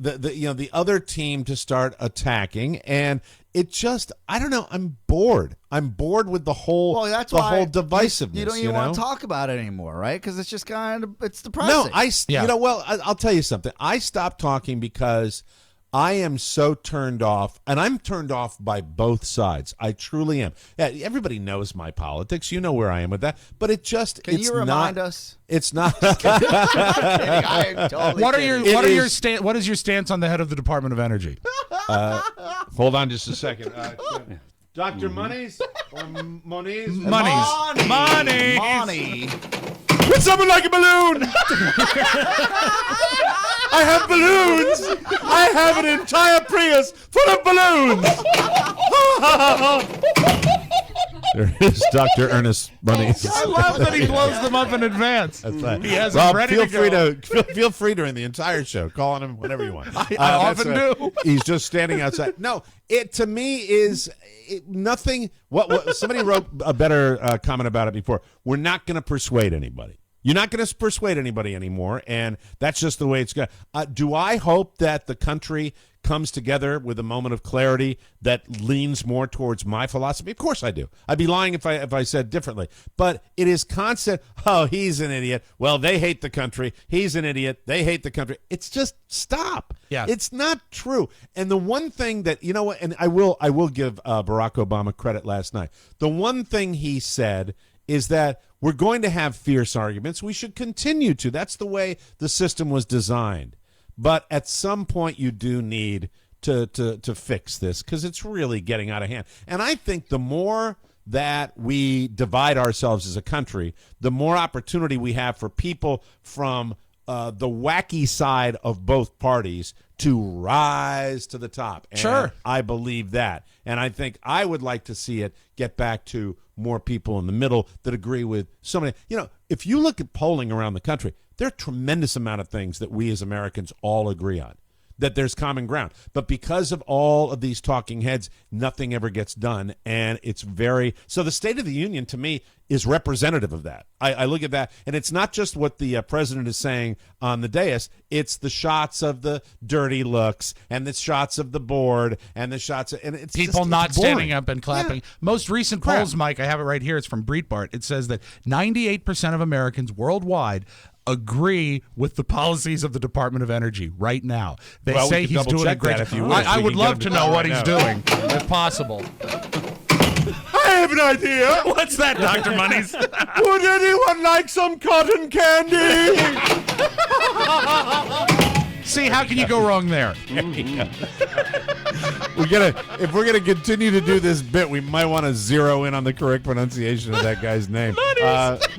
other team to start attacking, and it just, I don't know. I'm bored. I'm bored with the whole Well, whole divisiveness. You don't even want to talk about it anymore, right? Because it's just it's depressing. No, I'll tell you something. I stopped talking because I am so turned off, and I'm turned off by both sides. I truly am. Yeah, everybody knows my politics. You know where I am with that. But it just, Can you remind us? It's not. I am totally What kidding. is your stance on the head of the Department of Energy? Hold on just a second. Dr. Monies or Moniz? Money. Put something like a balloon. I have balloons. I have an entire Prius full of balloons. There is Dr. Ernest Bunnies. I love that he blows them up in advance. That's right. He has Rob, them ready feel to free go. feel free during the entire show, calling him whenever you want. I often do. He's just standing outside. No, it to me is nothing. What somebody wrote a better comment about it before. We're not going to persuade anybody. You're not going to persuade anybody anymore, and that's just the way it's going. Do I hope that the country comes together with a moment of clarity that leans more towards my philosophy? Of course I do. I'd be lying if I said differently. But it is constant, oh, he's an idiot. Well, they hate the country. He's an idiot. They hate the country. It's just stop. Yeah. It's not true. And the one thing that, you know what, and I will give Barack Obama credit last night. The one thing he said is that we're going to have fierce arguments. We should continue to. That's the way the system was designed. But at some point, you do need to fix this because it's really getting out of hand. And I think the more that we divide ourselves as a country, the more opportunity we have for people from the wacky side of both parties to rise to the top. And sure. I believe that. And I think I would like to see it get back to more people in the middle that agree with so many. You know, if you look at polling around the country, there are a tremendous amount of things that we as Americans all agree on, that there's common ground. But because of all of these talking heads, nothing ever gets done. And it's so the State of the Union, to me, is representative of that. I look at that, and it's not just what the president is saying on the dais. It's the shots of the dirty looks and the shots of the board and the shots and it's people just, not it's boring. standing up and clapping. Yeah. Most recent polls, Mike, I have it right here. It's from Breitbart. It says that 98% of Americans worldwide agree with the policies of the Department of Energy right now. They say he's doing a great job. I would love to know what he's doing, if possible. I have an idea. What's that, Dr. Monies? Would anyone like some cotton candy? See, how can you go wrong there? If we're gonna continue to do this bit, we might want to zero in on the correct pronunciation of that guy's name,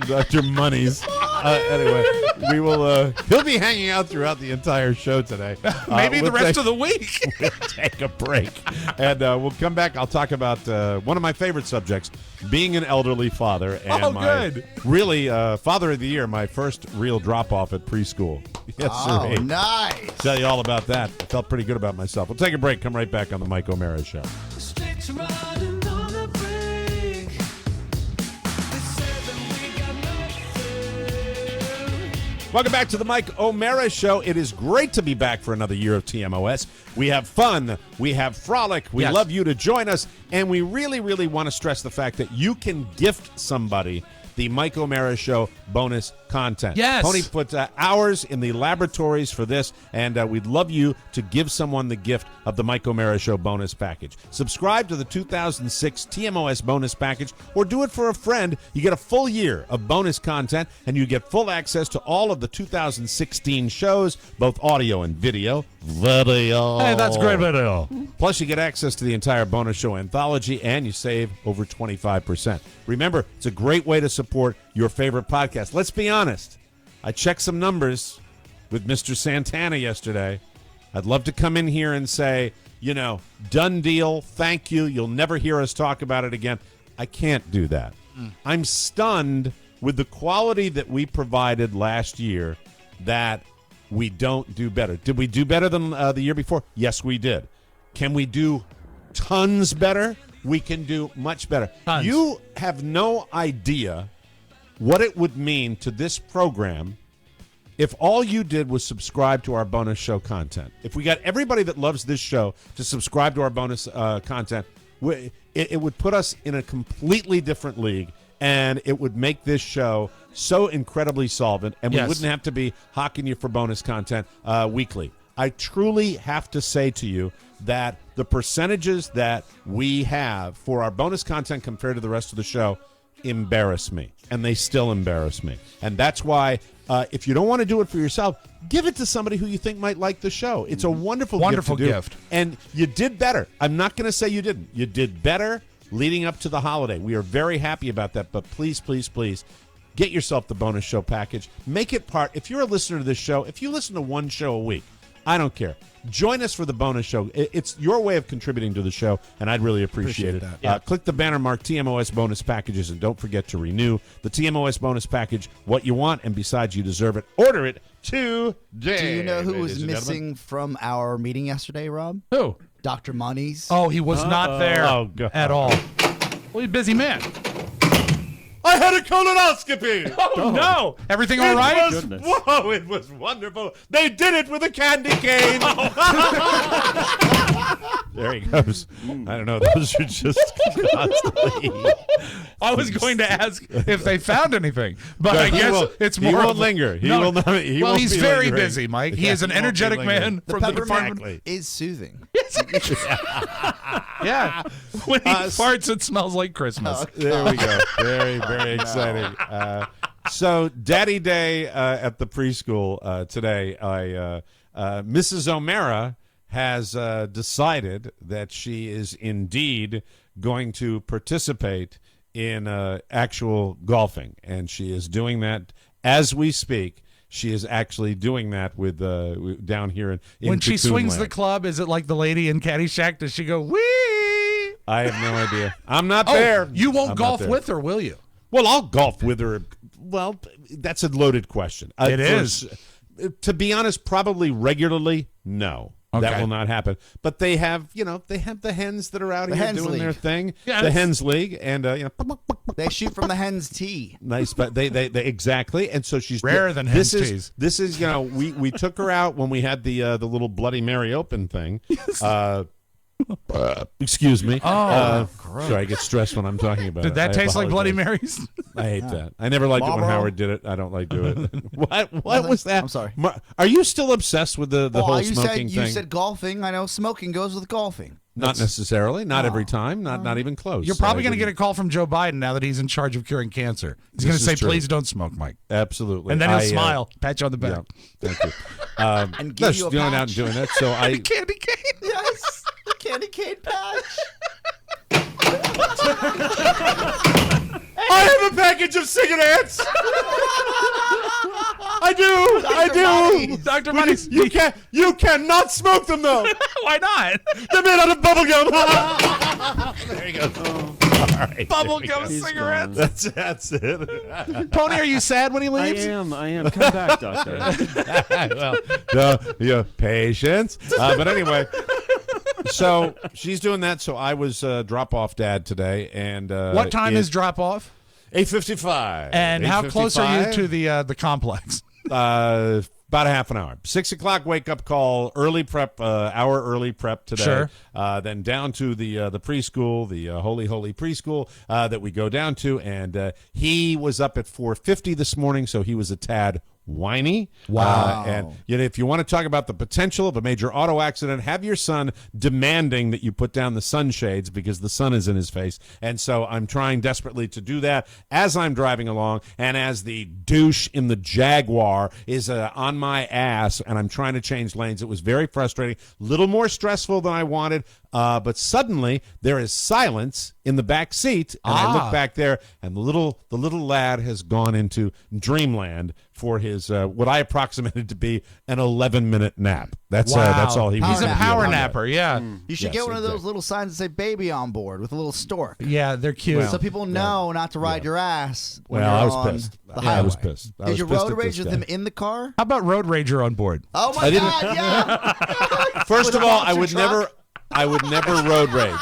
Dr. Monies. Anyway, we will. He'll be hanging out throughout the entire show today. Maybe the rest of the week. We'll take a break, and we'll come back. I'll talk about one of my favorite subjects, being an elderly father, and really Father of the Year, my first real drop off at preschool. Yes, sir. Oh, nice. Tell you all about that. I felt pretty good about myself. We'll take a break. Come right back on the Mike O'Mara Show. Welcome back to the Mike O'Mara Show. It is great to be back for another year of TMOS. We have fun. We have frolic. We love you to join us. And we really, really want to stress the fact that you can gift somebody the Mike O'Mara Show bonus content. Yes. Tony put hours in the laboratories for this, and we'd love you to give someone the gift of the Mike O'Mara Show bonus package. Subscribe to the 2006 TMOS bonus package, or do it for a friend. You get a full year of bonus content, and you get full access to all of the 2016 shows, both audio and video. Hey, that's great video. Plus, you get access to the entire bonus show anthology, and you save over 25%. Remember, it's a great way to support your favorite podcast. Let's be honest. I checked some numbers with Mr. Santana yesterday. I'd love to come in here and say, done deal, thank you, you'll never hear us talk about it again. I can't do that. I'm stunned with the quality that we provided last year that we don't do better. Did we do better than the year before? Yes, we did. Can we do tons better? We can do much better. Tons. You have no idea what it would mean to this program if all you did was subscribe to our bonus show content. If we got everybody that loves this show to subscribe to our bonus content, it would put us in a completely different league, and it would make this show so incredibly solvent, and we wouldn't have to be hawking you for bonus content weekly. I truly have to say to you that the percentages that we have for our bonus content compared to the rest of the show embarrass me, and they still embarrass me. And that's why if you don't want to do it for yourself, give it to somebody who you think might like the show. It's a wonderful gift. And you did better. I'm not going to say you didn't. You did better leading up to the holiday. We are very happy about that, but please, please, please, get yourself the bonus show package. Make it part. If you're a listener to this show, if you listen to one show a week, I don't care. Join us for the bonus show. It's your way of contributing to the show, and I'd really appreciate it. Yeah. Click the banner mark TMOS bonus packages, and don't forget to renew the TMOS bonus package. What you want, and besides, you deserve it. Order it today. Do you know who was ladies and gentlemen. missing from our meeting yesterday, Rob? Who? Dr. Monies. Oh, he was not there at all. Well, he's a busy man. I had a colonoscopy. Oh, no. Everything all right? Whoa, it was wonderful. They did it with a candy cane. There he goes. I don't know. Those are just constantly. I was going to ask if they found anything, but I He guess will- it's he more. won't linger. He will not. He well, won't he's be very lingering. busy, Mike. He Yeah, is an he won't be energetic lingering. man The from the peppermint department. is soothing. Yeah. When he farts, it smells like Christmas. There we go. Very, very exciting. So, Daddy Day at the preschool today. Mrs. O'Mara has decided that she is indeed going to participate in actual golfing, and she is doing that as we speak. She is actually doing that with down here in When she Cocoon swings the Land. club, is it like the lady in Caddyshack? Does she go, wee? I have no idea. I'm not Oh, there. you won't I'm not golf there. with her, will you? Well, I'll golf with her. Well, that's a loaded question. It is. To be honest, probably regularly, no. Okay. That will not happen. But they have, they have the hens that are out The here Hens doing their League. thing. Yeah, the that's- Hens League, and They shoot from the hen's tee. nice, but they exactly. And so she's Rarer than this hen's is teas. this is we took her out when we had the little Bloody Mary Open thing. Excuse me. Sorry, I get stressed when I'm talking about it. Did that I taste like Bloody apologize. Marys? I hate that. I never liked it when Marlboro? Howard did it. I don't like doing it. What was that? I'm sorry. Are you still obsessed with the Oh, whole you smoking said, thing? You said golfing. I know smoking goes with golfing. Not necessarily. Not every time. Not even close. You're probably going to get a call from Joe Biden now that he's in charge of curing cancer. He's going to This say, is true. please don't smoke, Mike. Absolutely. And then he'll I, smile, pat you on the back. Yeah, thank you. And give you a going out patch. and doing that. So I. Candy cane. Yes, the candy cane patch. I have a package of cigarettes. I do. Dr. Money's. You cannot smoke them though. Why not? They're made out of bubble gum. There you go. All right. Bubblegum cigarettes. That's it. Tony, are you sad when he I leaves? am. Come back, doctor. well, patience. But anyway, so she's doing that. So I was drop off dad today, and What time is drop off? 8:55. And how close are you to the complex? About a half an hour. 6 o'clock wake up call, early prep, hour early prep today. Sure. Then down to the preschool, the holy preschool that we go down to, and he was up at 4:50 this morning, so he was a tad whiny. Wow. And if you want to talk about the potential of a major auto accident, have your son demanding that you put down the sunshades because the sun is in his face. And so I'm trying desperately to do that as I'm driving along, and as the douche in the Jaguar is on my ass, and I'm trying to change lanes. It was very frustrating, a little more stressful than I wanted. But suddenly there is silence in the back seat, and I look back there, and the little lad has gone into dreamland for his what I approximated to be an 11-minute nap. That's all he was. He's a nap. power Yeah. napper. Yeah. You should Yes, get one of those exactly. little signs that say "baby on board" with a little stork, Yeah, they're cute. so people know not to ride your ass when Well, you're I was on pissed. the I highway. was pissed. I Did was you pissed road at rage this with guy. him in the car? How about Road Rager on board? Oh my I didn't- God! Yeah. First With of a all, monster truck? I would never road rage.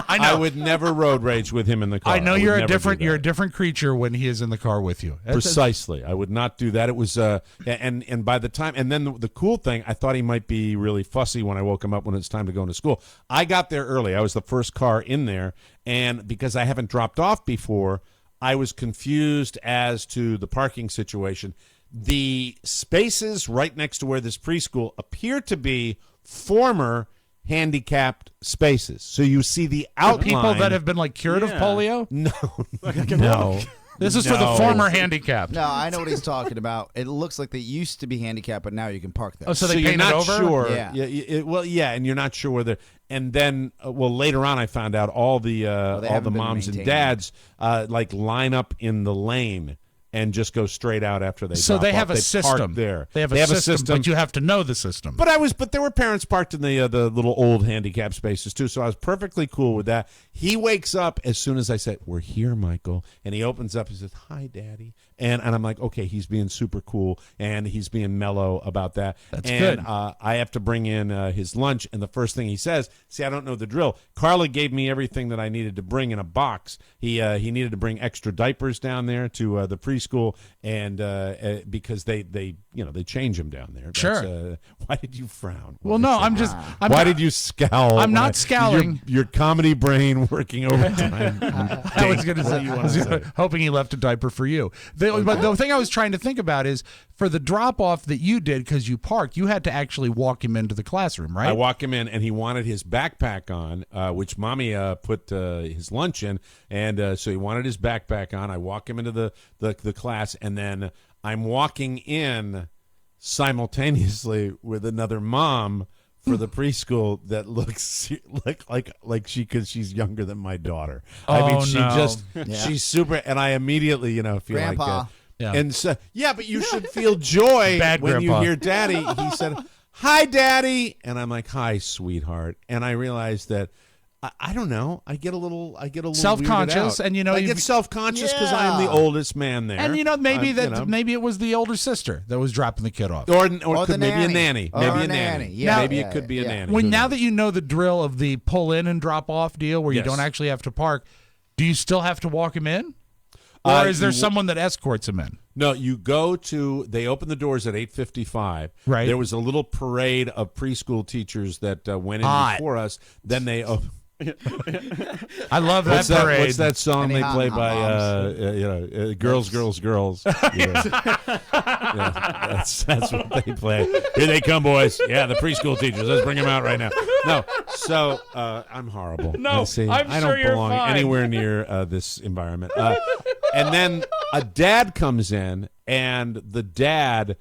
I know. I would never road rage with him in the car. I know would you're never a do different that. you're a different creature when he is in the car with you. Precisely. I would not do that. It was and by the time, and then the cool thing, I thought he might be really fussy when I woke him up when it's time to go into school. I got there early. I was the first car in there, and because I haven't dropped off before, I was confused as to the parking situation. The spaces right next to where this preschool appear to be former handicapped spaces. So you see the outline. People that have been like cured of polio? No. This is for the former handicapped. No, I know what he's talking about. It looks like they used to be handicapped, but now you can park there. Oh, so they you're painted not over? sure. Yeah. And you're not sure whether. And then, later on, I found out all the haven't been moms and maintained. dads like line up in the lane and just go straight out after they So drop they off. have a They park system. there. They have a system, but you have to know the system. But there were parents parked in the little old handicap spaces too, so I was perfectly cool with that. He wakes up as soon as I said, "We're here, Michael," and he opens up. He says, "Hi, Daddy," and I'm like, "Okay, he's being super cool and he's being mellow about that." That's and, good. I have to bring in his lunch, and the first thing he says, "See, I don't know the drill. Carla gave me everything that I needed to bring in a box. He needed to bring extra diapers down there to the preschool, and because they change them down there." Sure. Why did you frown? Well, no, Why did you scowl? I'm not scowling. Your comedy brain working overtime. I was going to say, hoping he left a diaper for you. But the thing I was trying to think about is for the drop off that you did because you parked, you had to actually walk him into the classroom, right? I walk him in, and he wanted his backpack on, which Mommy put his lunch in, and so he wanted his backpack on. I walk him into the class, and then I'm walking in simultaneously with another mom for the preschool that looks like because she's younger than my daughter. I mean, she's super, and I immediately feel Grandpa. like and so but you should feel joy when you hear Daddy. He said, "Hi, Daddy," and I'm like, "Hi, sweetheart," and I realized that. I don't know. I get a little self-conscious, and I get self-conscious because I am the oldest man there, and maybe it was the older sister that was dropping the kid off, or could maybe a nanny, maybe a nanny. Yeah, maybe it could be a nanny. Now that you know the drill of the pull in and drop off deal, where you don't actually have to park, do you still have to walk him in, or is there someone that escorts him in? No, you go to. They open the doors at 8:55. Right. There was a little parade of preschool teachers that went in before us. Then they. I love that parade. What's that song they play by Girls, Girls, Girls? That's what they play. Here they come, boys. Yeah, the preschool teachers. Let's bring them out right now. No, so I'm horrible. No, I don't belong anywhere near this environment. And then a dad comes in, and the dad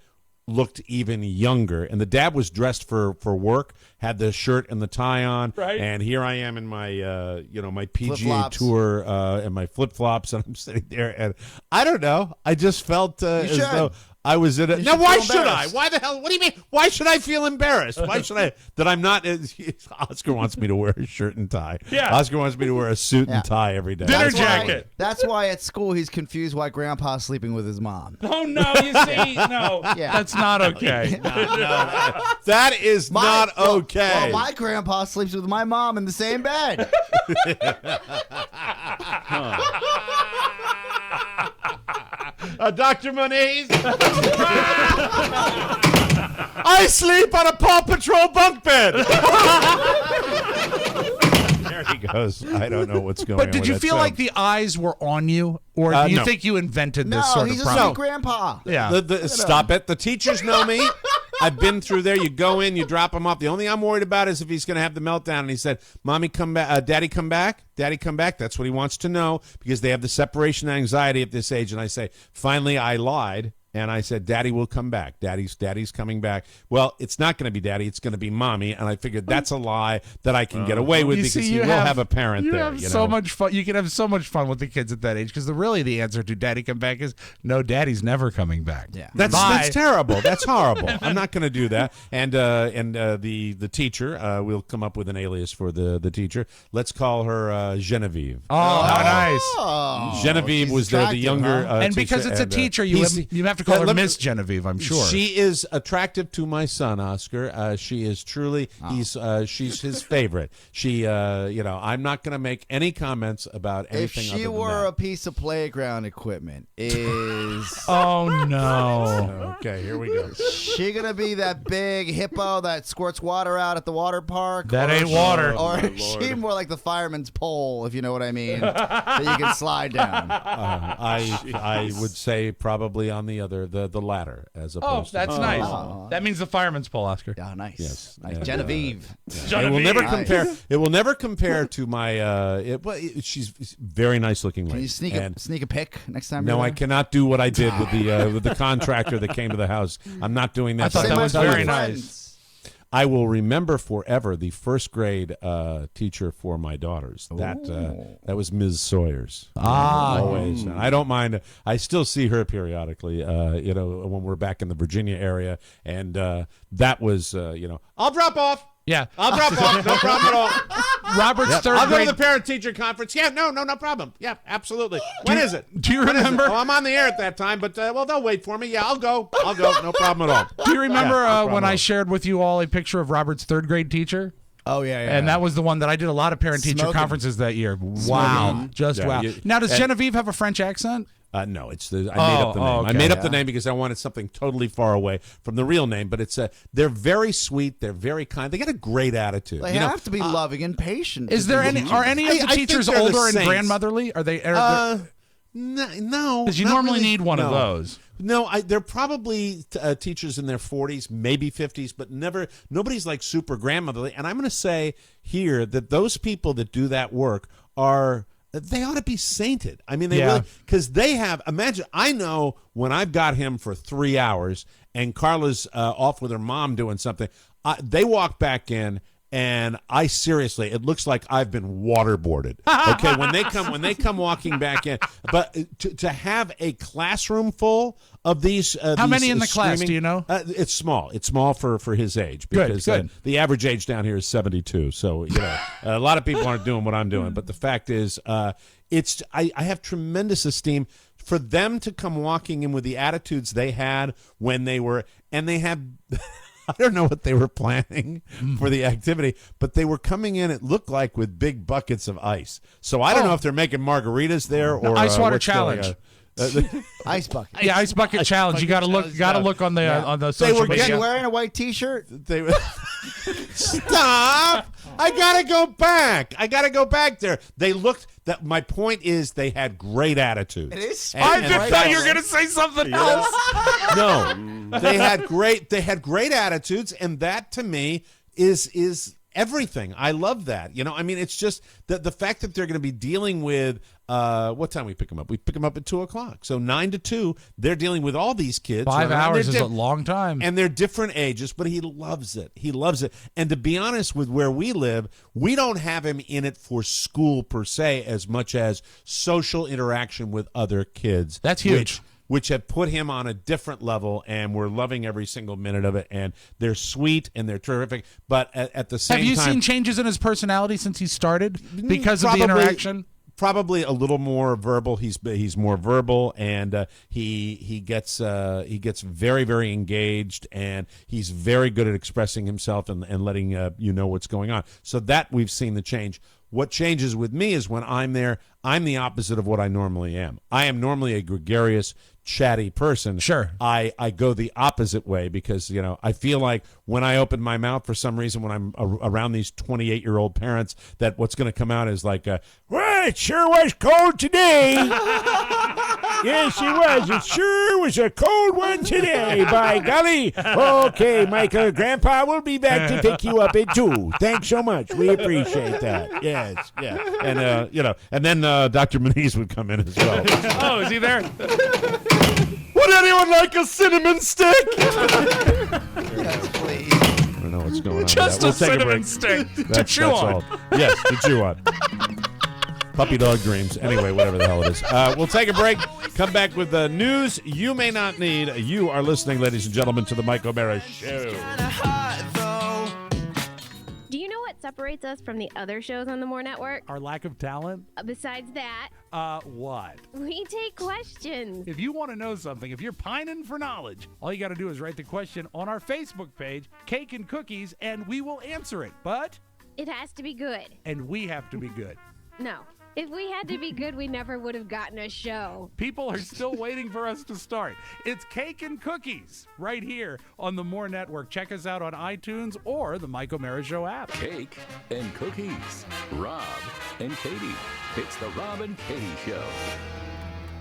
looked even younger, and the dad was dressed for work, had the shirt and the tie on, and here I am in my my PGA Flip-flops. Tour and my flip-flops, and I'm sitting there, and I don't know, I just felt as though I was in it. Now, why should I? Why the hell? What do you mean? Why should I feel embarrassed? Why should I? That I'm not. Oscar wants me to wear a shirt and tie. Yeah. Oscar wants me to wear a suit and tie every day. Dinner jacket. That's why at school he's confused why Grandpa's sleeping with his mom. Oh no! You see, no, that's not okay. That is not okay. Well, my grandpa sleeps with my mom in the same bed. Dr. Moniz. I sleep on a Paw Patrol bunk bed. There he goes. I don't know what's going on. But did you feel like the eyes were on you, or do you think you invented this sort of he's problem? a sweet grandpa. Yeah. Stop it. The teachers know me. I've been through there. You go in, you drop him off. The only thing I'm worried about is if he's going to have the meltdown. And he said, "Mommy, come back. Daddy, come back. Daddy, come back." That's what he wants to know because they have the separation anxiety at this age. And I say, finally, I lied. And I said, "Daddy will come back. Daddy's coming back." Well, it's not going to be Daddy. It's going to be Mommy. And I figured that's a lie that I can get away with because he will have a parent there. Have so much fun. You can have so much fun with the kids at that age because the answer to Daddy come back is no. Daddy's never coming back. Yeah, that's terrible. That's horrible. I'm not going to do that. And the teacher, we'll come up with an alias for the teacher. Let's call her Genevieve. Oh, how nice! Genevieve was there, the younger, and because it's a teacher, you have to call her Miss Genevieve. I'm sure she is attractive to my son, Oscar. She is truly. She's his favorite. She, I'm not going to make any comments about anything. If she other than were that. a piece of playground equipment, is oh no. Okay, here we go. She gonna be that big hippo that squirts water out at the water park? That ain't water. Or is she more like the fireman's pole, if you know what I mean, that you can slide down? I would say probably on the latter as opposed. Oh, that's nice. That means the fireman's pole, Oscar. Yeah, nice. Yes, nice. and, Genevieve. It will never compare. It will never compare to my. She's very nice looking lady. Can you sneak a pic next time? No, I cannot do what I did with the contractor that came to the house. I'm not doing that. I thought that was very nice. I will remember forever the first grade teacher for my daughters. That was Ms. Sawyers. Always. And I don't mind. I still see her periodically, when we're back in the Virginia area. And that was, I'll drop off. Yeah. I'll drop off. No problem at all. Robert's third I'll go grade. to the parent-teacher conference. Yeah, no problem. Yeah, absolutely. When is it? Do you When is it? remember? Oh, I'm on the air at that time, but, they'll wait for me. Yeah, I'll go. No problem at all. Do you remember Yeah, no problem when at I all. shared with you all a picture of Robert's third grade teacher? Oh, yeah. And that was the one that I did a lot of parent-teacher Smoking. conferences that year. Wow. Just Yeah, wow. Now, does Genevieve have a French accent? No, I made up the name. okay. I made up the name because I wanted something totally far away from the real name. But it's they're very sweet. They're very kind. They got a great attitude. They have to be loving and patient. Is there any? Are any of the I think teachers they're the older and saints. grandmotherly? Are they? No, because you not normally really. need one of No. those. No, they're probably teachers in their 40s, maybe 50s, but nobody's like super grandmotherly. And I'm going to say here that those people that do that work they ought to be sainted. I mean, they really, because they have, imagine, I know when I've got him for 3 hours and Carla's off with her mom doing something, they walk back in and it looks like I've been waterboarded. Okay, when they come walking back in, but to have a classroom full of these, How many in the class? Do you know? It's small. It's small for his age because Good. The average age down here is 72. So a lot of people aren't doing what I'm doing. But the fact is, I have tremendous esteem for them to come walking in with the attitudes they had when they were, and they have. I don't know what they were planning for the activity, but they were coming in, it looked like, with big buckets of ice. So I don't know if they're making margaritas there or ice water what's going challenge. on. Ice bucket. Yeah, ice bucket challenge. You got to look on the They social were media. wearing a white T-shirt. They were. Stop! I gotta go back there. They looked. My point is, they had great attitude. It is. I just thought you were going to say something else. No, they had great attitudes, and that to me is everything. I love that. I mean, it's just the fact that they're going to be dealing with what time we pick them up? We pick them up at 2:00. So 9 to 2, they're dealing with all these kids. 5 running around. hours is They're a long time. And they're different ages, but he loves it. He loves it. And to be honest, with where we live, we don't have him in it for school per se as much as social interaction with other kids. That's huge. Which have put him on a different level, and we're loving every single minute of it. And they're sweet and they're terrific. But at the same time, have you seen changes in his personality since he started because of the interaction? Probably a little more verbal. He's more verbal, and he gets very, very engaged, and he's very good at expressing himself and letting you know what's going on. So that we've seen the change. What changes with me is when I'm there, I'm the opposite of what I normally am. I am normally a gregarious, chatty person. Sure. I go the opposite way because, I feel like when I open my mouth for some reason when I'm around these 28-year-old parents that what's going to come out is like, well, it sure was cold today. Yes, it was. It sure was a cold one today, by golly. Okay, Michael, Grandpa will be back to pick you up at 2. Thanks so much. We appreciate that. Yes, yeah. And, and then Dr. Maniz would come in as well. Oh, is he there? Would anyone like a cinnamon stick? Yes, please. I don't know what's going on. Just We'll a take cinnamon break. stick to That's chew on. all. Yes, to chew on. Puppy dog dreams. Anyway, whatever the hell it is. We'll take a break. Come back with the news you may not need. You are listening, ladies and gentlemen, to the Mike O'Mara Show. Do you know what separates us from the other shows on the More Network? Our lack of talent? Besides that, What? we take questions. If you want to know something, if you're pining for knowledge, all you got to do is write the question on our Facebook page, Cake and Cookies, and we will answer it. But It has to be good. and we have to be good. No. If we had to be good, we never would have gotten a show. People are still waiting for us to start. It's Cake and Cookies right here on the More Network. Check us out on iTunes or the Mike O'Mara Show app. Cake and Cookies. Rob and Katie. It's the Rob and Katie Show.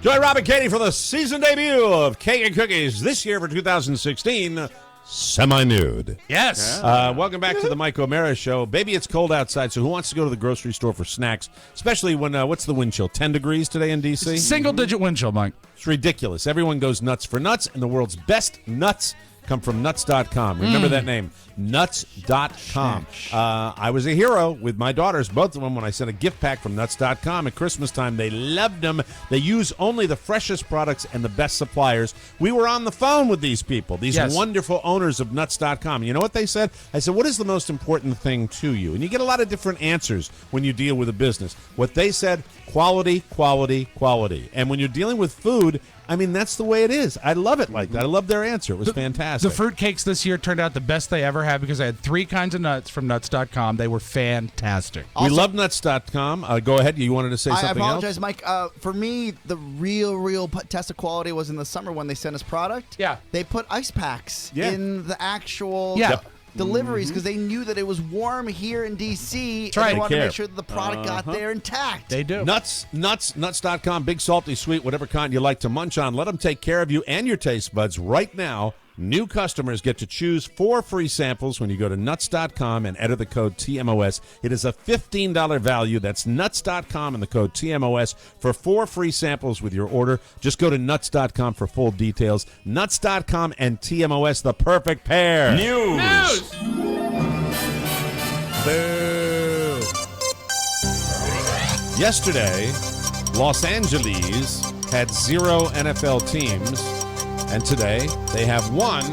Join Rob and Katie for the season debut of Cake and Cookies this year for 2016. Semi-nude. Yes. Welcome back to the Mike O'Mara Show. Baby, it's cold outside, so who wants to go to the grocery store for snacks? Especially when, what's the wind chill? 10 degrees today in D.C.? Single-digit wind chill, Mike. It's ridiculous. Everyone goes nuts for nuts, and the world's best nuts come from nuts.com. Remember that name, nuts.com. I was a hero with my daughters, both of them, when I sent a gift pack from nuts.com at Christmas time. They loved them. They use only the freshest products and the best suppliers. We were on the phone with these people, these wonderful owners of nuts.com. You know what they said? I said, what is the most important thing to you? And you get a lot of different answers when you deal with a business. What they said, quality, quality, quality. And when you're dealing with food, I mean, that's the way it is. I love it like that. I love their answer. It was fantastic. The fruit cakes this year turned out the best they ever had because I had 3 kinds of nuts from nuts.com. They were fantastic. We love nuts.com. Go ahead. You wanted to say something else? I apologize, Mike. For me, the real test of quality was in the summer when they sent us product. Yeah. They put ice packs in the actual deliveries because they knew that it was warm here in D.C. That's right. And they wanted to make sure that the product got there intact. They do. Nuts.com, big, salty, sweet, whatever kind you like to munch on. Let them take care of you and your taste buds right now. New customers get to choose 4 free samples when you go to nuts.com and enter the code TMOS. It is a $15 value. That's nuts.com and the code TMOS for 4 free samples with your order. Just go to nuts.com for full details. Nuts.com and TMOS, the perfect pair. News. Boo. Yesterday, Los Angeles had 0 NFL teams. And today, they have 1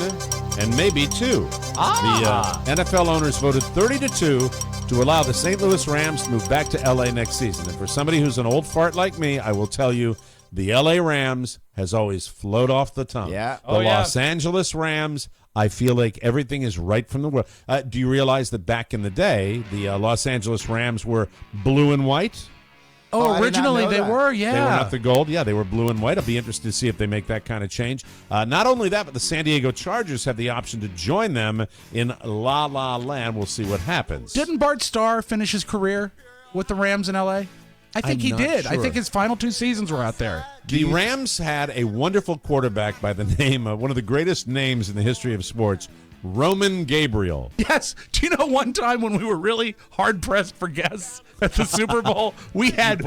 and maybe 2. The NFL owners voted 30-2 to allow the St. Louis Rams to move back to L.A. next season. And for somebody who's an old fart like me, I will tell you, the L.A. Rams has always flowed off the tongue. Yeah. The Los Angeles Rams, I feel like everything is right from the world. Do you realize that back in the day, the Los Angeles Rams were blue and white? Oh, originally they were, They were not the gold. Yeah, they were blue and white. I'll be interested to see if they make that kind of change. Not only that, but the San Diego Chargers have the option to join them in La La Land. We'll see what happens. Didn't Bart Starr finish his career with the Rams in L.A.? I think he did. Sure. I think his final 2 seasons were out there. The Rams had a wonderful quarterback by the name of one of the greatest names in the history of sports, Roman Gabriel. Yes. Do you know one time when we were really hard-pressed for guests at the Super Bowl, we had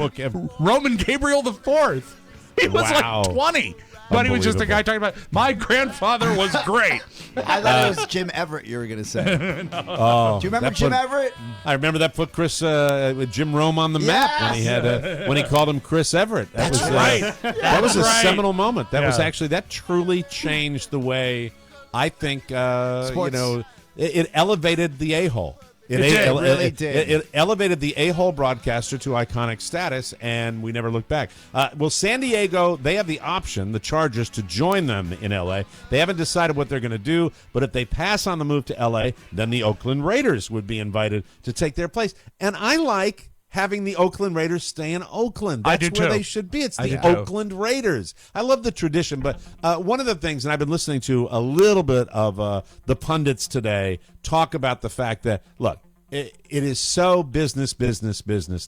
Roman Gabriel the Fourth. He was like 20. But he was just a guy talking about, my grandfather was great. I thought it was Jim Everett you were going to say. Oh, do you remember Jim Everett? I remember that put Chris with Jim Rome on the map when he had when he called him Chris Everett. That was right. That was a seminal moment. That was actually that truly changed the way I think it elevated the a-hole. It really did. It elevated the a-hole broadcaster to iconic status, and we never looked back. Well, San Diego, they have the option, the Chargers, to join them in L.A. They haven't decided what they're going to do, but if they pass on the move to L.A., then the Oakland Raiders would be invited to take their place. And I like having the Oakland Raiders stay in Oakland. That's where they should be. It's the Oakland Raiders. I love the tradition, but one of the things, and I've been listening to a little bit of the pundits today talk about the fact that, look, it is so business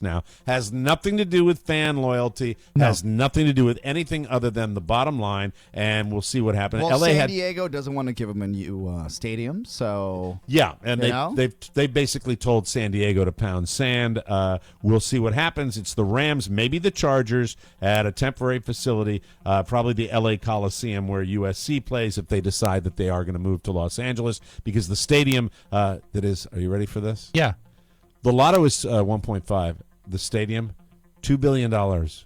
now. Has nothing to do with fan loyalty. Has nothing to do with anything other than the bottom line. And we'll see what happens. Well, San Diego doesn't want to give them a new stadium, so and they basically told San Diego to pound sand. We'll see what happens. It's the Rams, maybe the Chargers at a temporary facility, probably the L.A. Coliseum where USC plays if they decide that they are going to move to Los Angeles, because the stadium that is. Are you ready for this? Yeah. The lotto is 1.5. The stadium, $2 billion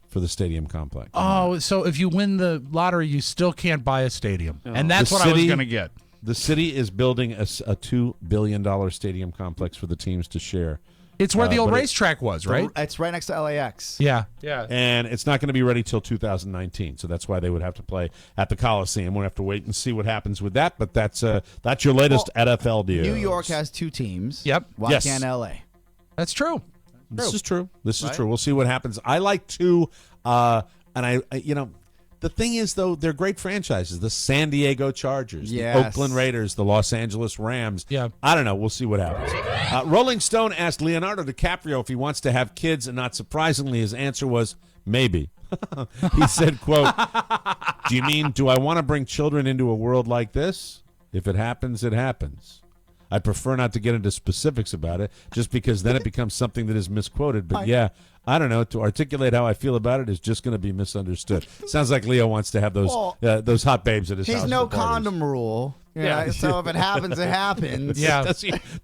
for the stadium complex. Oh, so if you win the lottery, you still can't buy a stadium. And that's what I was going to get. The city is building a $2 billion stadium complex for the teams to share. It's where the old racetrack was, right? It's right next to LAX. Yeah. And it's not going to be ready till 2019, so that's why they would have to play at the Coliseum. We'll have to wait and see what happens with that, but that's your latest NFL deal. New York has 2 teams. Yep. Why can't LA? That's true. This is true. This is true. We'll see what happens. I like to, and I the thing is, though, they're great franchises. The San Diego Chargers, the Oakland Raiders, the Los Angeles Rams. Yeah. I don't know. We'll see what happens. Rolling Stone asked Leonardo DiCaprio if he wants to have kids, and not surprisingly, his answer was maybe. He said, quote, "Do you mean, do I want to bring children into a world like this? If it happens, it happens. I prefer not to get into specifics about it, just because then it becomes something that is misquoted. But yeah, I don't know. To articulate how I feel about it is just going to be misunderstood. Sounds like Leo wants to have those hot babes at his house. He's no condom rule. Yeah. So if it happens, it happens. Yeah.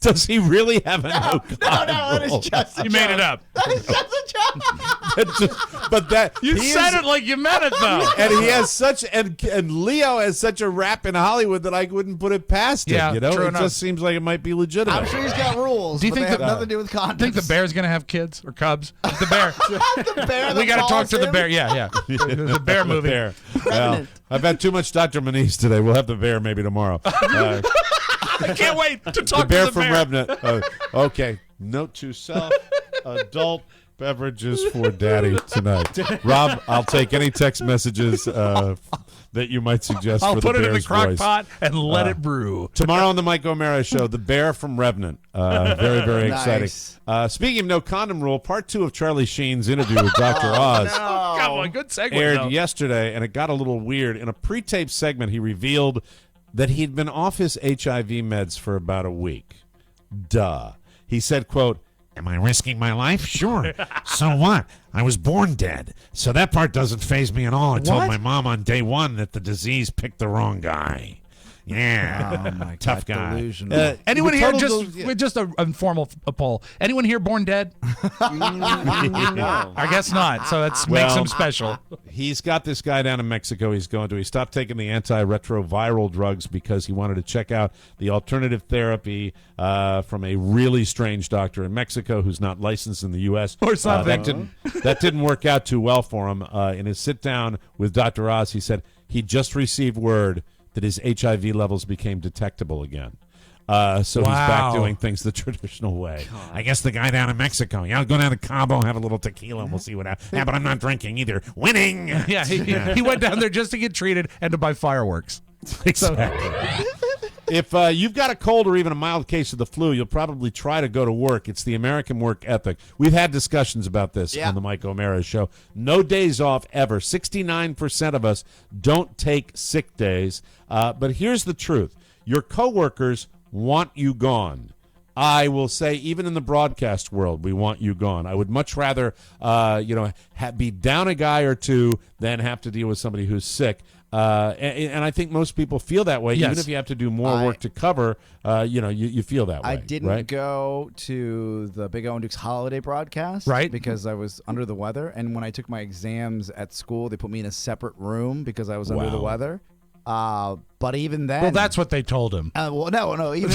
Does he really have a No, that is just a You made it joke. up. That is just a joke. But that You said it like you meant it, though. And he has such and Leo has such a rap in Hollywood that I wouldn't put it past him. Yeah, You know, true it enough. just seems like it might be legitimate. I'm sure he's got rules. Do you but think they have that- nothing to do with condoms? Think the bear's gonna have kids or cubs? The bear. The bear We that got to talk follows to the him? bear. Yeah. The bear movie. Bear. Well, I've had too much Dr. Maniz today. We'll have the bear maybe tomorrow. I can't wait to The talk bear to the from bear. Revenant. Okay. Note to self: adult beverages for daddy tonight. Rob, I'll take any text messages that you might suggest I'll for put the it in the bear's crock voice. pot and let it brew. Tomorrow on the Mike O'Mara Show, the bear from Revenant. Very, very exciting. Nice. Speaking of no condom rule, part 2 of Charlie Sheen's interview with Dr. Oz Come on, good segue. aired though. yesterday, and it got a little weird. In a pre-taped segment, he revealed that he'd been off his HIV meds for about a week. Duh. He said, quote, "Am I risking my life? Sure. So what? I was born dead. So that part doesn't faze me at all. I told What? my mom on day 1 that the disease picked the wrong guy. Yeah. Oh, my Tough God, guy. delusional. Anyone here total with just a informal poll? Anyone here born dead? I guess not. So that makes him special. He's got this guy down in Mexico he's going to. He stopped taking the antiretroviral drugs because he wanted to check out the alternative therapy from a really strange doctor in Mexico who's not licensed in the U.S. Or something. That didn't work out too well for him. In his sit-down with Dr. Oz, he said he just received word that his HIV levels became detectable again. So he's back doing things the traditional way. I guess the guy down in Mexico. Yeah, I'll go down to Cabo, have a little tequila, and we'll see what happens. Yeah, but I'm not drinking either. Winning! Yeah, he went down there just to get treated and to buy fireworks. Exactly. If you've got a cold or even a mild case of the flu, you'll probably try to go to work. It's the American work ethic. We've had discussions about this on the Mike O'Mara Show. No days off ever. 69% of us don't take sick days. But here's the truth. Your coworkers want you gone. I will say, even in the broadcast world, we want you gone. I would much rather, be down a guy or two than have to deal with somebody who's sick. And I think most people feel that way, even if you have to do more work to cover. You feel that way. I didn't go to the Big O and Duke's holiday broadcast, right? Because I was under the weather, and when I took my exams at school, they put me in a separate room because I was under the weather. But even then, well, that's what they told him. No. Even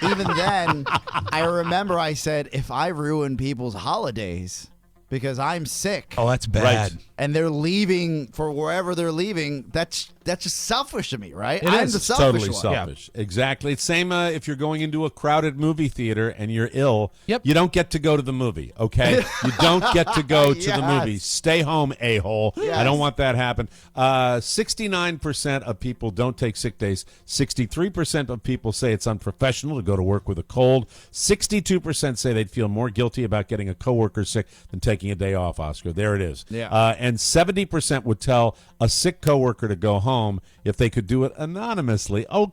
even then, I remember I said, if I ruin people's holidays because I'm sick, oh, that's bad, and they're leaving for wherever they're leaving, that's just selfish of me, right? It I'm is. the It's selfish totally one. selfish. Yeah. Exactly. It's same if you're going into a crowded movie theater and you're ill. Yep. You don't get to go to the movie, okay? You don't get to go to the movie. Stay home, a-hole. Yes. I don't want that to happen. 69% of people don't take sick days. 63% of people say it's unprofessional to go to work with a cold. 62% say they'd feel more guilty about getting a coworker sick than taking a day off, Oscar. There it is. Yeah. And 70% would tell a sick coworker to go home if they could do it anonymously. Oh,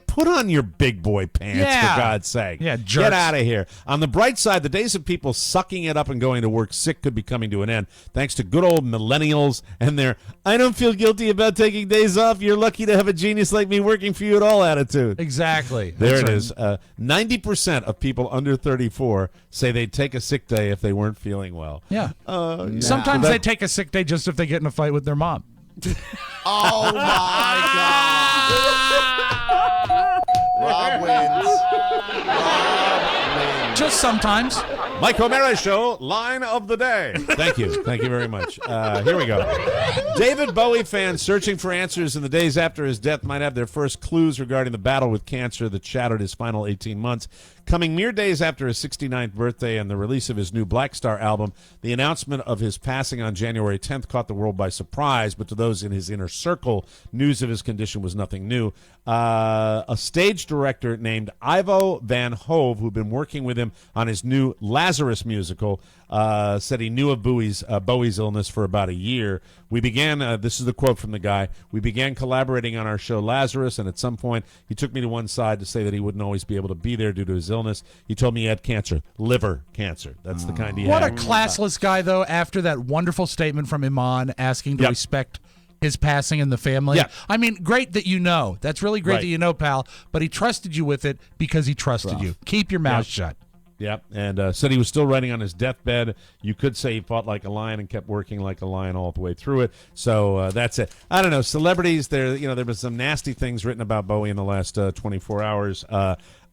put on your big boy pants, for God's sake. Yeah, Get jerks. out of here. On the bright side, the days of people sucking it up and going to work sick could be coming to an end, thanks to good old millennials and their "I don't feel guilty about taking days off. You're lucky to have a genius like me working for you at all" attitude. Exactly. There That's it right. is. 90% of people under 34 say they'd take a sick day if they weren't feeling well. Yeah. Yeah. Sometimes So they take a sick day just if they get in a fight with their mom. Oh my God! Rob wins. Just sometimes. Mike O'Mara Show, line of the day. Thank you. Thank you very much. Here we go. David Bowie fans searching for answers in the days after his death might have their first clues regarding the battle with cancer that shadowed his final 18 months. Coming mere days after his 69th birthday and the release of his new Black Star album, the announcement of his passing on January 10th caught the world by surprise, but to those in his inner circle, news of his condition was nothing new. A stage director named Ivo Van Hove, who'd been working with him on his new Lazarus musical, said he knew of Bowie's illness for about a year. We began, this is the quote from the guy, we began collaborating on our show Lazarus, and at some point he took me to one side to say that he wouldn't always be able to be there due to his illness. He told me he had cancer, liver cancer. That's the kind he What had. a classless guy, though, after that wonderful statement from Iman asking to respect his passing in the family. Yeah. I mean, great that you know. That's really great Right. that you know, pal. But he trusted you with it because he trusted you. Keep your mouth shut. Yep, and said he was still writing on his deathbed. You could say he fought like a lion and kept working like a lion all the way through it. So that's it. I don't know. Celebrities, there been some nasty things written about Bowie in the last 24 hours.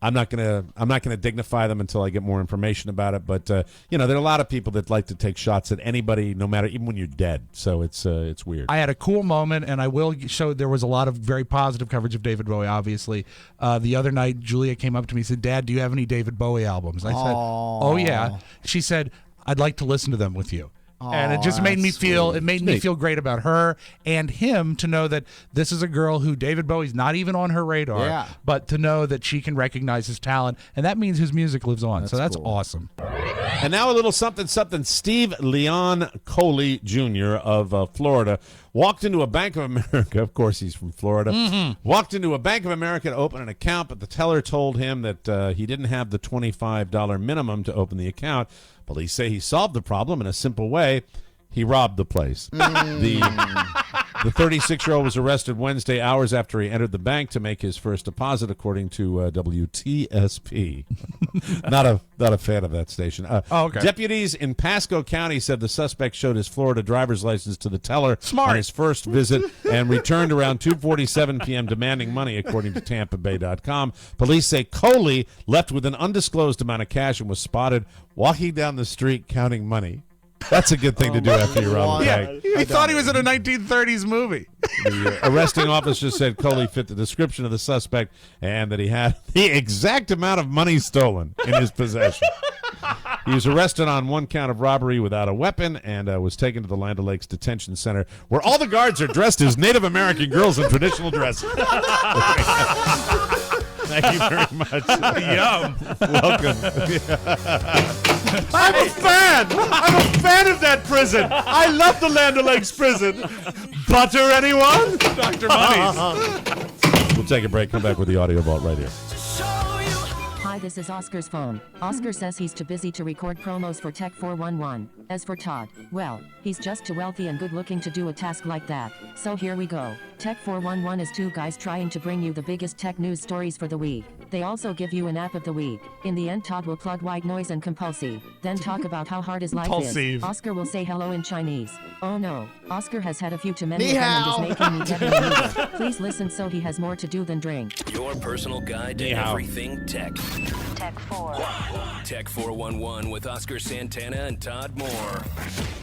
I'm not gonna dignify them until I get more information about it. But there are a lot of people that like to take shots at anybody, no matter, even when you're dead. So it's weird. I had a cool moment, and I will show there was a lot of very positive coverage of David Bowie, obviously. The other night, Julia came up to me and said, Dad, do you have any David Bowie albums? I said, oh, yeah. She said, I'd like to listen to them with you. And it just made me feel me feel great about her and him to know that this is a girl who David Bowie's not even on her radar, but to know that she can recognize his talent, and that means his music lives on. So that's awesome. And now a little something. Steve Leon Coley Jr. of Florida walked into a Bank of America. Of course, he's from Florida. Walked into a Bank of America to open an account, but the teller told him that he didn't have the $25 minimum to open the account. Police say he solved the problem in a simple way. He robbed the place. The 36-year-old was arrested Wednesday, hours after he entered the bank to make his first deposit, according to WTSP. Not a fan of that station. Okay. Deputies in Pasco County said the suspect showed his Florida driver's license to the teller Smart. on his first visit and returned around 2:47 p.m. demanding money, according to TampaBay.com. Police say Coley left with an undisclosed amount of cash and was spotted walking down the street counting money. That's a good thing to do after you rob a bank. He thought he was in a 1930s movie. The arresting officer said Coley fit the description of the suspect and that he had the exact amount of money stolen in his possession. He was arrested on one count of robbery without a weapon and was taken to the Land O'Lakes Detention Center, where all the guards are dressed as Native American girls in traditional dresses. Thank you very much. Yum. Welcome. I'm a fan. I'm a fan of that prison. I love the Land O'Lakes prison. Butter, anyone? Dr. Money's. We'll take a break. Come back with the audio vault right here. Hi, this is Oscar's phone. Oscar says he's too busy to record promos for Tech 411. As for Todd, well, he's just too wealthy and good looking to do a task like that. So here we go. Tech 411 is two guys trying to bring you the biggest tech news stories for the week. They also give you an app of the week. In the end, Todd will plug white noise and compulsive, then talk about how hard his life is. Oscar will say hello in Chinese. Oh no, Oscar has had a few too many of them and is making me get in the mood. Please listen so he has more to do than drink. Your personal guide to everything tech. Tech 4. Tech 411 with Oscar Santana and Todd Moore.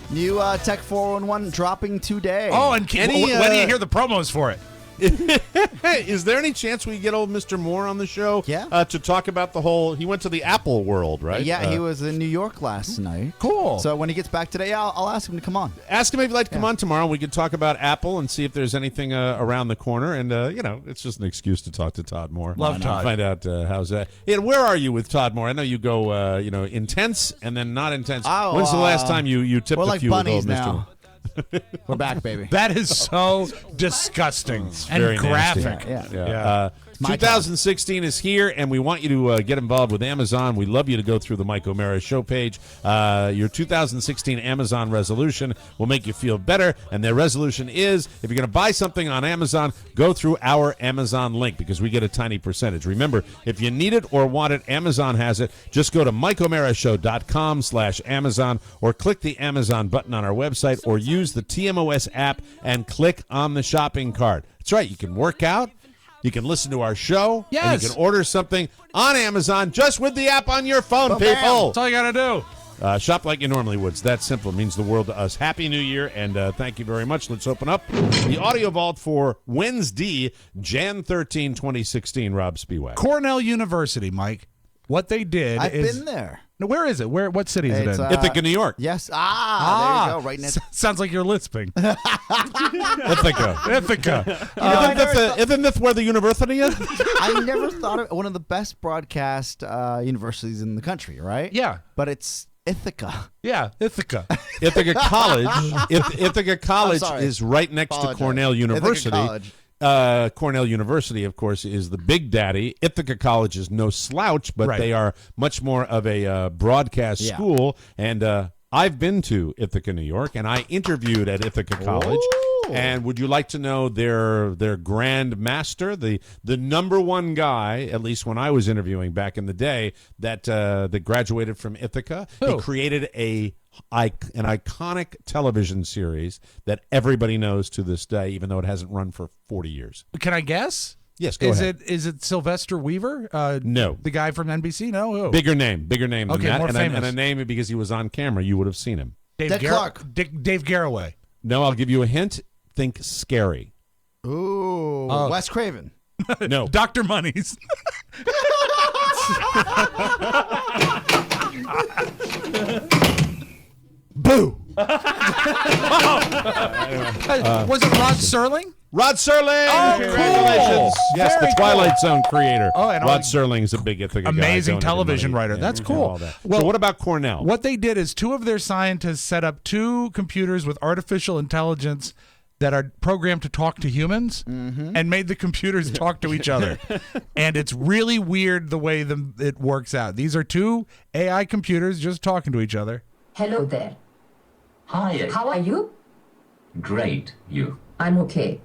New Tech 411 dropping today. Oh, and when do you hear the promos for it? Is there any chance we get old Mr. Moore on the show? Yeah. To talk about the whole, he went to the Apple world, right? Yeah, he was in New York last night. Cool. So when he gets back today, I'll ask him to come on. Ask him if he'd like to come on tomorrow. We could talk about Apple and see if there's anything around the corner. And, it's just an excuse to talk to Todd Moore. Love Todd. Find out how's that. And where are you with Todd Moore? I know you go, intense and then not intense. Oh, When's the last time you tipped we're a like few with old bunnies Mr. now. Moore? We're back, baby. That is so disgusting and very graphic. nasty. Yeah. 2016 is here, and we want you to get involved with Amazon. We'd love you to go through the Mike O'Mara show page. Your 2016 Amazon resolution will make you feel better, and their resolution is, if you're going to buy something on Amazon, go through our Amazon link, because we get a tiny percentage. Remember, if you need it or want it, Amazon has it. Just go to MikeO'MaraShow.com/Amazon, or click the Amazon button on our website, or use the TMOS app and click on the shopping cart. That's right. You can work out. You can listen to our show. Yes. And you can order something on Amazon just with the app on your phone, people. That's all you got to do. Shop like you normally would. It's that simple. It means the world to us. Happy New Year, and thank you very much. Let's open up the audio vault for Wednesday, Jan 13, 2016. Rob Spiewak. Cornell University, Mike. What they did I've is... been there. No, where is it? What city is it in? Ithaca, New York. Yes. There you go. Right next. Sounds like you're lisping. Ithaca. Ithaca. Isn't this where the university is? I never thought of one of the best broadcast universities in the country, right? Yeah. But it's Ithaca. Yeah, Ithaca. Ithaca College. Ithaca College sorry. is right next to Cornell University. Ithaca College. Cornell University, of course, is the big daddy. Ithaca College is no slouch, but they are much more of a broadcast school. And I've been to Ithaca, New York, and I interviewed at Ithaca College. And would you like to know their grand master, the number one guy, at least when I was interviewing back in the day, that graduated from Ithaca? He created an iconic television series that everybody knows to this day, even though it hasn't run for 40 years. Can I guess? Yes, go ahead. Is it Sylvester Weaver? No. The guy from NBC? No. Who? Bigger name than Okay, that. more famous. And a name because he was on camera. You would have seen him. Dave Garroway. No, I'll give you a hint. Think scary. Ooh, Wes Craven. No. Dr. Monies. Boo. Was it Rod Serling? Rod Serling! Oh, congratulations! Cool. Yes, Very the Twilight Zone creator. Oh, and Rod Serling is a big Ithaca guy. amazing Donated television money. writer. Yeah, That's and cool. all that. Well, so what about Cornell? What they did is 2 of their scientists set up 2 computers with artificial intelligence that are programmed to talk to humans and made the computers talk to each other. And it's really weird the way it works out. These are 2 AI computers just talking to each other. Hello there. Hi. How are you? Great. You. I'm okay.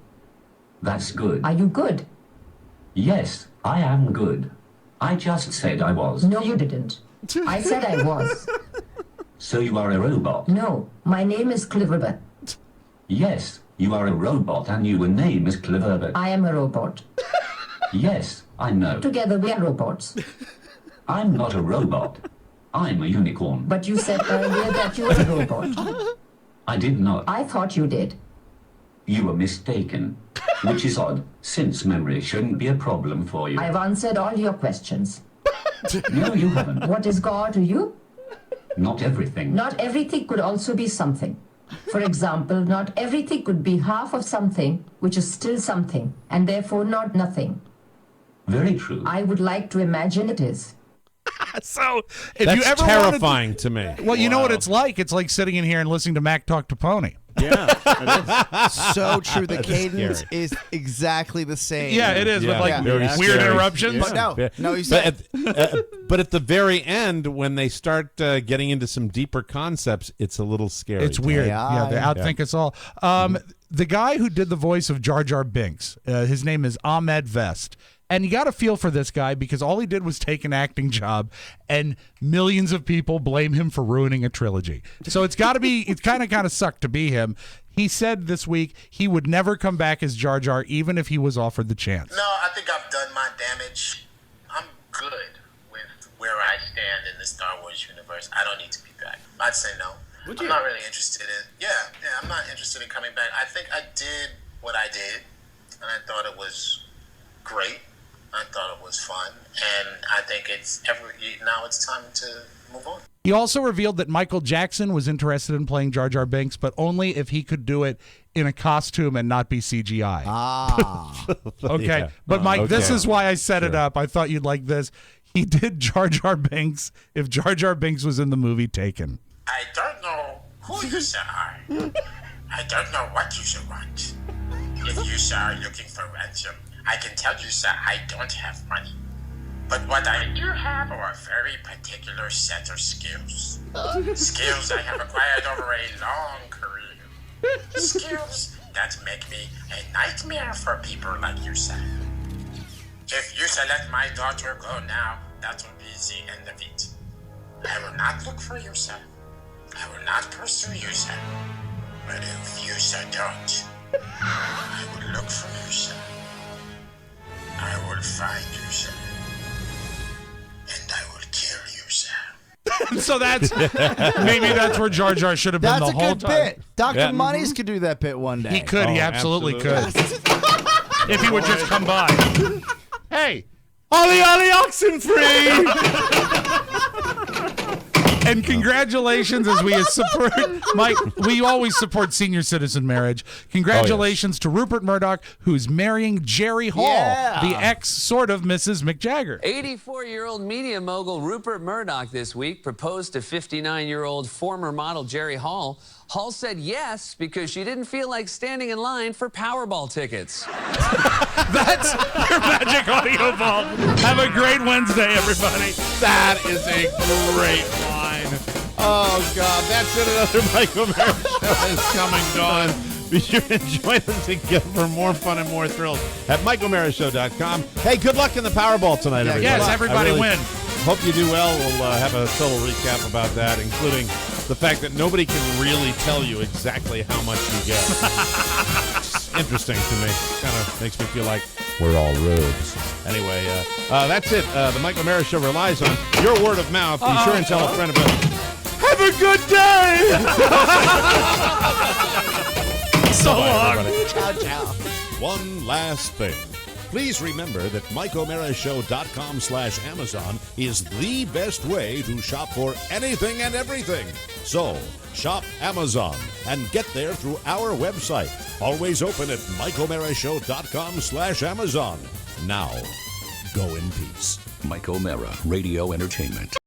That's good. Are you good? Yes, I am good. I just said I was. No, you didn't. I said I was. So you are a robot? No, my name is Cliverbert. Yes, you are a robot and your name is Cliverbert. I am a robot. Yes, I know. Together we are robots. I'm not a robot. I'm a unicorn. But you said earlier that you were a robot. I did not. I thought you did. You were mistaken. Which is odd, since memory shouldn't be a problem for you. I've answered all your questions. No, you haven't. What is God to you? Not everything. Not everything could also be something. For example, not everything could be half of something, which is still something, and therefore not nothing. Very true. I would like to imagine it is. So, if That's you ever terrifying to me. Well, you know what it's like? It's like sitting in here and listening to Mac talk to Pony. Yeah. So true. The cadence is exactly the same. Yeah, it is, with like Very weird scary. interruptions. But no, you But said but at the very end, when they start getting into some deeper concepts, it's a little scary. It's weird. Yeah, they outthink us all. The guy who did the voice of Jar Jar Binks, his name is Ahmed Vest. And you got to feel for this guy because all he did was take an acting job, and millions of people blame him for ruining a trilogy. So it's got to be, it's kind of sucked to be him. He said this week he would never come back as Jar Jar, even if he was offered the chance. No, I think I've done my damage. I'm good with where I stand in the Star Wars universe. I don't need to be back. I'd say no. I'm not really interested in. Yeah, I'm not interested in coming back. I think I did what I did, and I thought it was great. I thought it was fun, and I think now it's time to move on. He also revealed that Michael Jackson was interested in playing Jar Jar Binks, but only if he could do it in a costume and not be CGI. Okay. Yeah. But Mike, this Okay. is why I set it up. I thought you'd like this. He did Jar Jar Binks if Jar Jar Binks was in the movie Taken. I don't know who you sir are. I don't know what you sir want. If you sir are looking for ransom, I can tell you, sir, I don't have money. But what I do have are a very particular set of skills. Skills I have acquired over a long career. Skills that make me a nightmare for people like you, sir. If you shall let my daughter go now, that will be the end of it. I will not look for you, sir. I will not pursue you, sir. But if you, sir, don't, I will look for you, sir. I will find you, sir. And I will kill you, sir. So maybe that's where Jar Jar should have been that's the whole a good time. bit. Dr. Monies could do that bit one day. He could. He absolutely could. If he would just come by. Hey, Ollie oxen free. And congratulations, as we support Mike. We always support senior citizen marriage. Congratulations to Rupert Murdoch, who's marrying Jerry Hall, the ex sort of Mrs. McJagger. 84-year-old media mogul Rupert Murdoch this week proposed to 59-year-old former model Jerry Hall. Hall said yes because she didn't feel like standing in line for Powerball tickets. That's your magic audio ball. Have a great Wednesday, everybody. That is a great line. Oh, God. That's it. Another Michael Mara show is come and gone. Be sure to join us again for more fun and more thrills at MikeO'MaraShow.com. Hey, good luck in the Powerball tonight, everybody. Yes, everybody win. Hope you do well. We'll have a total recap about that, including the fact that nobody can really tell you exactly how much you get. It's interesting to me. Kind of makes me feel like we're all rubes. Anyway, that's it. The Mike O'Mara Show relies on your word of mouth. Be sure and tell a friend about it. Have a good day! So long. Ciao, ciao. One last thing. Please remember that MikeO'MaraShow.com/Amazon is the best way to shop for anything and everything. So, shop Amazon and get there through our website. Always open at MikeO'MaraShow.com/Amazon. Now, go in peace. Mike O'Mara, Radio Entertainment.